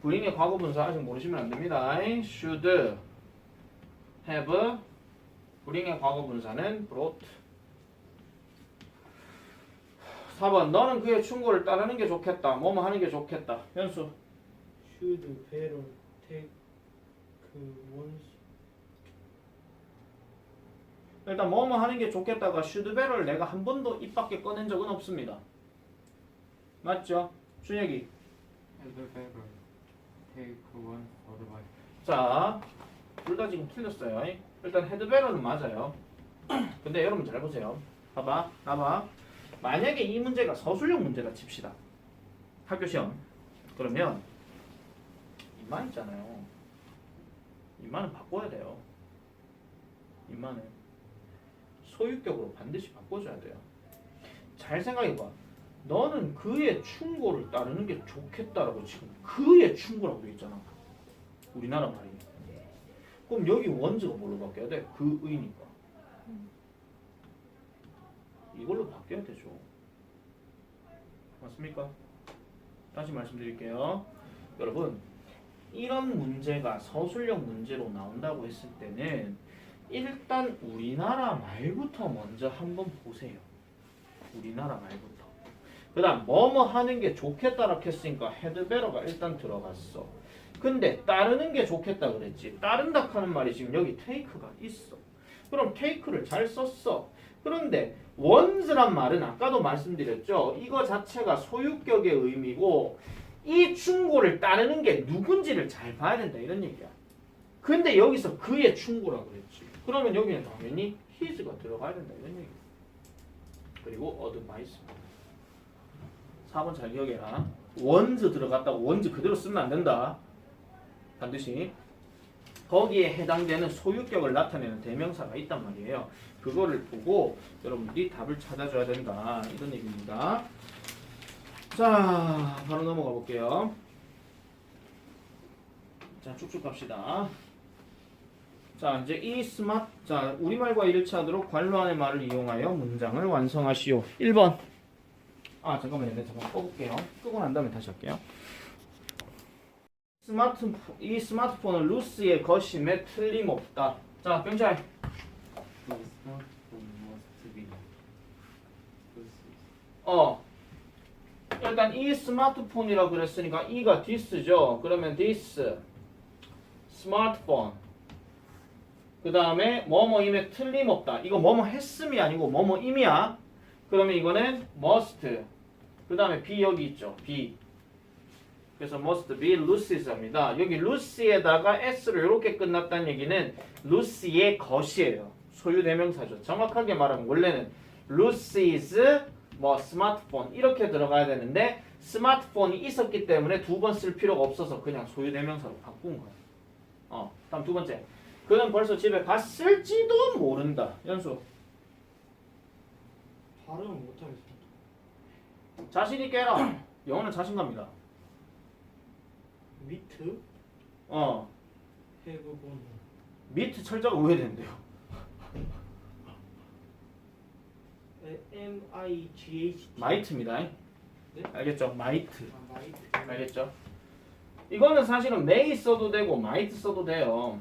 부인의 과거분사 아직 모르시면 안 됩니다. should have. 부인의 과거분사는 brought. 4번. 너는 그의 충고를 따르는 게 좋겠다. 뭐뭐 하는 게 좋겠다. 현수. should better take once. 일단 뭐뭐 하는 게 좋겠다가 should better를 내가 한 번도 입 밖에 꺼낸 적은 없습니다. 맞죠? 준혁이. Had better take one advice. 자, 둘 다 지금 틀렸어요. 일단 had better는 맞아요. 근데 여러분 잘 보세요. 봐봐. 만약에 이 문제가 서술형 문제다 칩시다. 학교 시험. 그러면 인만 있잖아요. 인만은 바꿔야 돼요. 인만은 소유격으로 반드시 바꿔줘야 돼요. 잘 생각해봐. 너는 그의 충고를 따르는 게 좋겠다라고 지금 그의 충고라고 돼 있잖아. 우리나라 말이. 그럼 여기 원즈가 뭘로 바뀌어야 돼? 그의니까. 이걸로 바뀌어야 되죠. 맞습니까? 다시 말씀드릴게요. 여러분, 이런 문제가 서술형 문제로 나온다고 했을 때는 일단 우리나라 말부터 먼저 한번 보세요. 우리나라 말부터. 그 다음 뭐뭐 하는 게 좋겠다라고 했으니까 헤드베러가 일단 들어갔어. 근데 따르는 게 좋겠다 그랬지. 따른다 하는 말이 지금 여기 테이크가 있어. 그럼 테이크를 잘 썼어. 그런데 원즈란 말은 아까도 말씀드렸죠. 이거 자체가 소유격의 의미고 이 충고를 따르는 게 누군지를 잘 봐야 된다 이런 얘기야. 근데 여기서 그의 충고라고 그랬지. 그러면 여기는 당연히 his가 들어가야 된다 이런 얘기야. 그리고 advice. 4번 잘 기억해라. 원즈 들어갔다고 원즈 그대로 쓰면 안 된다. 반드시 거기에 해당되는 소유격을 나타내는 대명사가 있단 말이에요. 그거를 보고 여러분들이 답을 찾아줘야 된다. 이런 얘기입니다. 자, 바로 넘어가 볼게요. 자, 쭉쭉 갑시다. 자, 이제 이 스마트, 자, 우리말과 일치하도록 관로안의 말을 이용하여 문장을 완성하시오. 1번. 아, 잠깐만요. 내가 잠깐 꺼볼게요. 끄고 난 다음에 다시 할게요. 이 스마트폰은 루스의 거심에 틀림없다. 자, 병찰. The smartphone must be. 일단 이 스마트폰이라고 그랬으니까 이가 this죠. 그러면 this 스마트폰. 그 다음에 뭐뭐임에 틀림없다. 이거 뭐뭐 했음이 아니고 뭐뭐임이야. 그러면 이거는 must. 그 다음에 be 여기 있죠. be. 그래서 must be Lucy's입니다. 여기 Lucy에다가 s를 이렇게 끝났다는 얘기는 Lucy의 것이에요. 소유 대명사죠. 정확하게 말하면 원래는 Lucy's 뭐 스마트폰 이렇게 들어가야 되는데 스마트폰이 있었기 때문에 두 번 쓸 필요가 없어서 그냥 소유 대명사로 바꾼 거예요. 다음 두 번째. 그는 벌써 집에 갔을지도 모른다. 연수. 발음을 못하겠습니다. 자신 있게 해라. 영어는 자신감이다. 미트 해부본 미트 철자가 왜 되는데요? MIGHT 마이트입니다. 네? 알겠죠? 마이트. 마이트 알겠죠? 이거는 사실은 may 써도 되고 might 써도 돼요.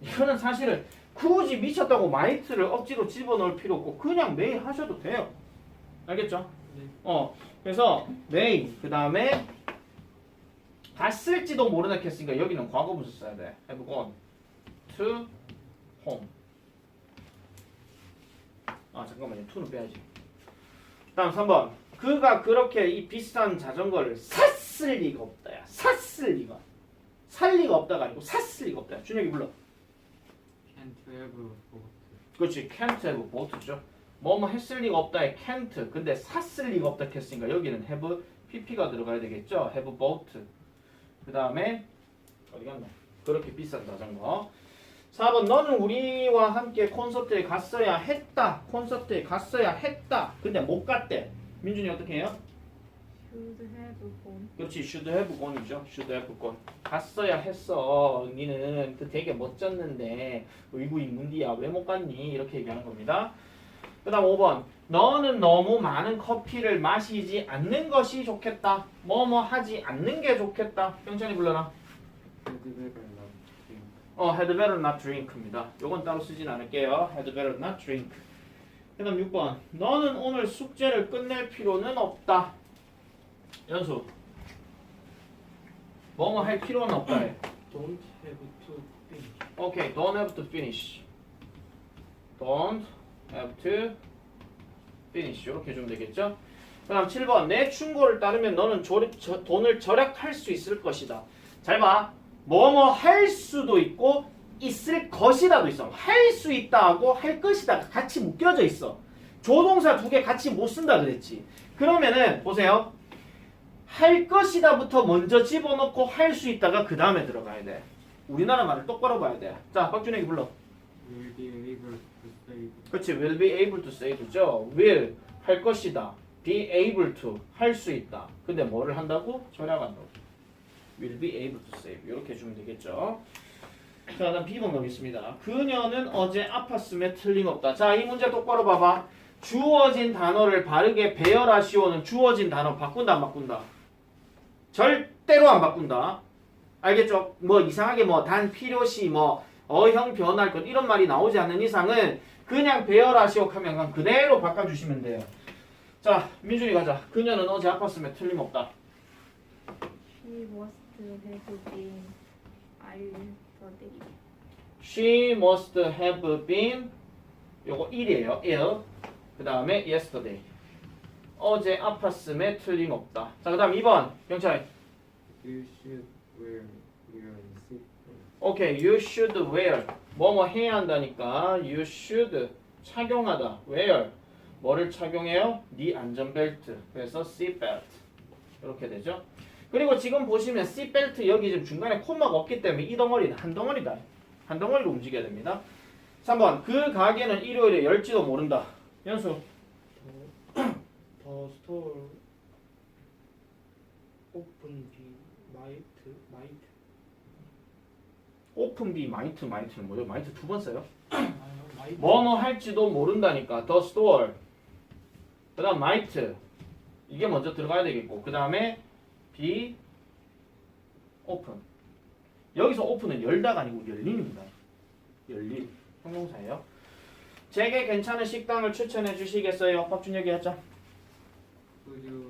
이거는 사실은 굳이 미쳤다고 might를 억지로 집어넣을 필요 없고 그냥 may 하셔도 돼요. 알겠죠? 네. 그래서 may 그 다음에 갔을지도 모르다 했으니까 여기는 과거분사 써야 돼. have gone to home. 잠깐만요. to는 빼야지. 다음 3번. 그가 그렇게 이 비싼 자전거를 샀을 리가 없다야. 샀을 리가. 살 리가 없다가 아니고 샀을 리가 없다야. 준혁이 불러. Can't have bought. 그렇지. can't have bought죠. 뭐뭐 했을 리가 없다에 can't. 근데 샀을 리가 없다 했으니까 여기는 have pp가 들어가야 되겠죠. have bought. 그 다음에 어디 갔나? 그렇게 비싼 자전거. 4번 너는 우리와 함께 콘서트에 갔어야 했다. 콘서트에 갔어야 했다. 근데 못 갔대. 민준이 어떻게 해요? should have gone. 그렇지. should have gone이죠. should have gone. 갔어야 했어. 니는 그 되게 멋졌는데 의구 인문디야. 왜 못 갔니? 이렇게 얘기하는 겁니다. 그 다음 5번. 너는 너무 많은 커피를 마시지 않는 것이 좋겠다. 뭐뭐 하지 않는 게 좋겠다. 병찬이 불러라. Had better not drink. had better not drink입니다. 요건 따로 쓰진 않을게요. had better not drink. 그 다음 6번. 너는 오늘 숙제를 끝낼 필요는 없다. 연수. 뭐뭐 할 필요는 없다 해. Don't have to finish. 오케이. Don't have to finish. Don't have to finish. 이렇게 해주면 되겠죠? 그 다음 7번. 내 충고를 따르면 너는 돈을 절약할 수 있을 것이다. 잘 봐. 뭐뭐 할 수도 있고 있을 것이다도 있어. 할 수 있다하고 할 것이다 같이 묶여져 있어. 조동사 두 개 같이 못 쓴다 그랬지. 그러면은 보세요. 할 것이다부터 먼저 집어넣고 할 수 있다가 그 다음에 들어가야 돼. 우리나라 말을 똑바로 봐야 돼. 자, 박준혁이 불러. Will be able to save. 그렇지. will be able to save죠. will 할 것이다. be able to 할 수 있다. 근데 뭐를 한다고? 절약한다고. will be able to save 이렇게 해주면 되겠죠. 자, 다음 B번 가겠습니다. 그녀는 어제 아팠음에 틀림없다. 자, 이 문제 똑바로 봐봐. 주어진 단어를 바르게 배열하시오는 주어진 단어 바꾼다 안 바꾼다? 절대로 안 바꾼다. 알겠죠? 뭐 이상하게 뭐 단 필요시 뭐 어형 변할 것 이런 말이 나오지 않는 이상은 그냥 배열하시오 하면 그대로 바꿔주시면 돼요. 자, 민준이 가자. 그녀는 어제 아팠음에 틀림없다. She must have been ill the day. She must have been 요거 일이에요. ill. 그 다음에 yesterday. 어제 아팠음에 틀림없다. 자, 그 다음 2번. 경찰. You should wear your seatbelt. 오케이. You should wear. 뭐뭐 해야 한다니까. You should 착용하다. wear. 뭐를 착용해요? 네 안전벨트. 그래서 seatbelt. 이렇게 되죠. 그리고 지금 보시면 seatbelt 여기 지금 중간에 콤마가 없기 때문에 이 덩어리는 한 덩어리다. 한 덩어리로 움직여야 됩니다. 3번. 그 가게는 일요일에 열지도 모른다. 연수. 더 스토어 오픈 비 마이트 오픈 비 마이트는 뭐죠? 마이트 두 번 써요? 아니요 마이트 뭐뭐 할지도 모른다니까. The store. 그 다음 might. 이게 먼저 들어가야 되겠고. 그 다음에 be open. 여기서 open은 열다가 아니고 열림입니다. 열림. 형용사예요. 제게 괜찮은 식당을 추천해 주시겠어요? 박준혁이 하자. Could you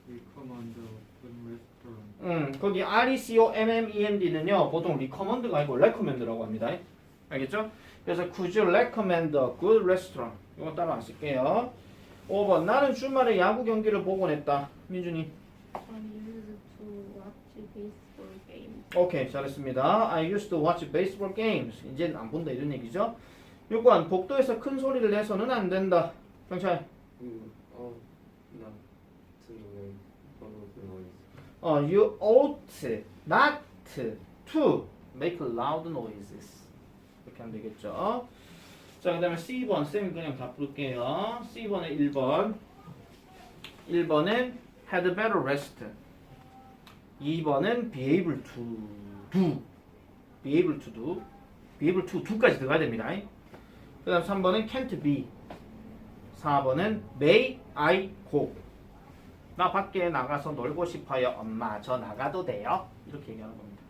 recommend a good restaurant? 거기 RECOMMEND는요 보통 recommend가 아니고 recommend라고 합니다. 알겠죠? 그래서 could you recommend a good restaurant? 이거 따라 안 쓸게요. 5번. 나는 주말에 야구 경기를 보곤 했다. 민준이. I used to watch baseball games. 오케이, 잘했습니다. I used to watch baseball games. 이제는 안 본다 이런 얘기죠. 6번. 복도에서 큰 소리를 내서는 안 된다. 경찰. You ought not to make loud noise. You ought not to make loud noises. 이렇게 하면 되겠죠. 자, 그 다음에 C번. 쌤 그냥 다 부를게요. C번에 1번. 1번은 had better rest. 2번은 be able to do. be able to do. be able to do까지 들어가야 됩니다. 그 다음 3번은 can't be. 4번은 may I go. 나 밖에 나가서 놀고 싶어요. 엄마, 저 나가도 돼요? 이렇게 얘기하는 겁니다.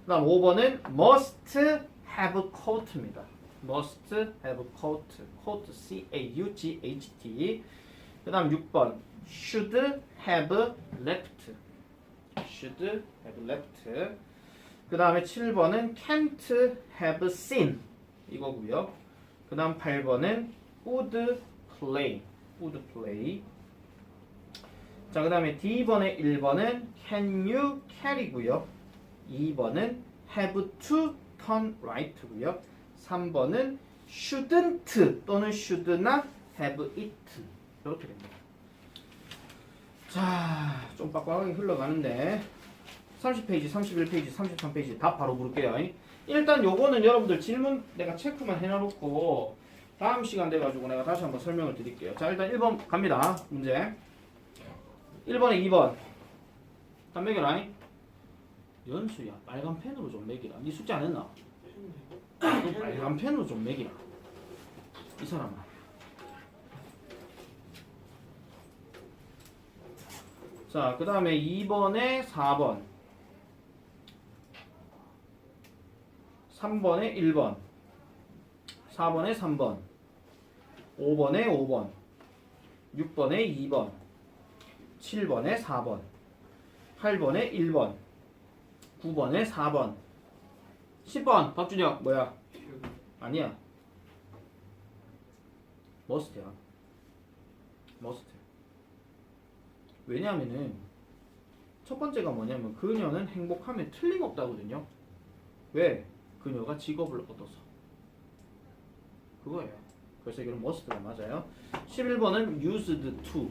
그 다음 5번은 must have coat입니다. must have coat. coat, C-A-U-G-H-T. 그 다음 6번 should have left. should have left. 그 다음에 7번은 can't have seen. 이거고요. 그 다음 8번은 would play. would play. 자, 그 다음에 D번에 1번은 can you carry고요. 2번은 have to turn right고요. 3번은 shouldn't 또는 should not have it. 이렇게 됩니다. 자, 좀 빡빡하게 흘러가는데 30페이지, 31페이지, 33페이지 답 바로 부를게요. 일단 요거는 여러분들 질문 내가 체크만 해놔놓고 다음 시간 돼가지고 내가 다시 한번 설명을 드릴게요. 자, 일단 1번 갑니다. 문제 1번에 2번 다 매겨라. 연수야, 빨간 펜으로 좀 매기라. 니 숙제 안 했나? 빨간 펜으로 좀 매기라. 이 사람아. 자, 그 다음에 2번에 4번 3번에 1번 4번에 3번 5번에 5번 6번에 2번 7번에 4번 8번에 1번 9번에 4번 10번 박준혁 뭐야? 아니야. 머스트야. 머스트. 왜냐하면은 첫 번째가 뭐냐면 그녀는 행복하면 틀림없다거든요. 왜? 그녀가 직업을 얻어서. 그거예요. 그래서 이거는 must가 맞아요. 11번은 used to.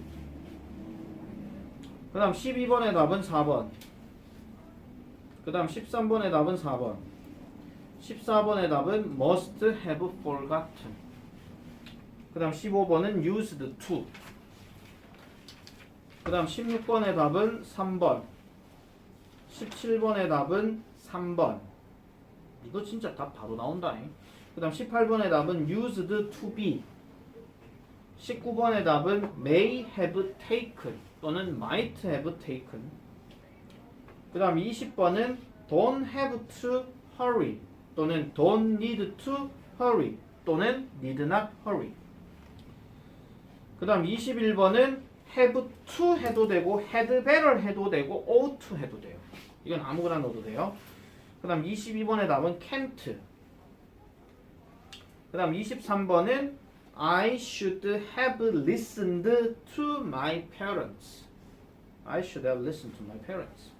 그 다음 12번의 답은 4번. 그 다음 13번의 답은 4번. 14번의 답은 must have forgotten. 그 다음 15번은 used to. 그 다음 16번의 답은 3번. 17번의 답은 3번. 이거 진짜 답 바로 나온다. 그 다음 18번의 답은 used to be. 19번의 답은 may have taken 또는 might have taken. 그 다음 20번은 don't have to hurry 또는 don't need to hurry 또는 need not hurry. 그 다음 21번은 have to 해도 되고 had better 해도 되고 ought to 해도 돼요. 이건 아무거나 넣어도 돼요. 그 다음 22번의 답은 can't. 그 다음 23번은 I should have listened to my parents. I should have listened to my parents.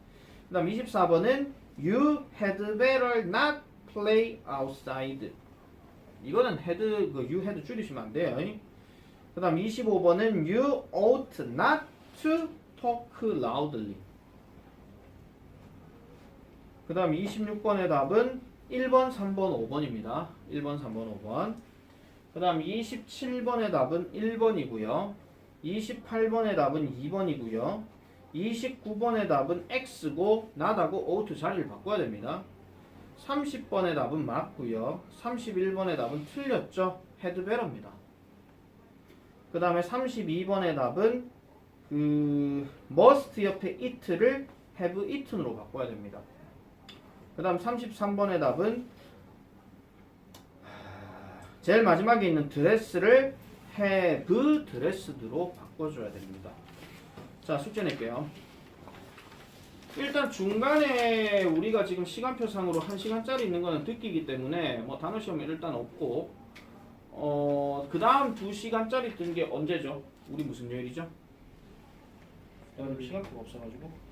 그 다음 24번은 You had better not play outside. 이거는 had, you had 줄이시면 안 돼요. 그 다음 25번은 You ought not to talk loudly. 그 다음 26번의 답은 1번, 3번, 5번입니다. 1번, 3번, 5번. 그 다음 27번의 답은 1번이고요. 28번의 답은 2번이고요. 29번의 답은 X고 not하고 ought 자리를 바꿔야 됩니다. 30번의 답은 맞고요. 31번의 답은 틀렸죠. had better입니다. 그 다음에 32번의 답은 must 옆에 it를 have eaten으로 바꿔야 됩니다. 그 다음 33번의 답은 제일 마지막에 있는 드레스를 have dressed로 바꿔줘야 됩니다. 자, 숙제 낼게요. 일단 중간에 우리가 지금 시간표상으로 1시간짜리 있는 거는 듣기이기 때문에 뭐 단어 시험이 일단 없고 그 다음 2시간짜리 뜬 게 언제죠? 우리 무슨 요일이죠? 시간표가 없어가지고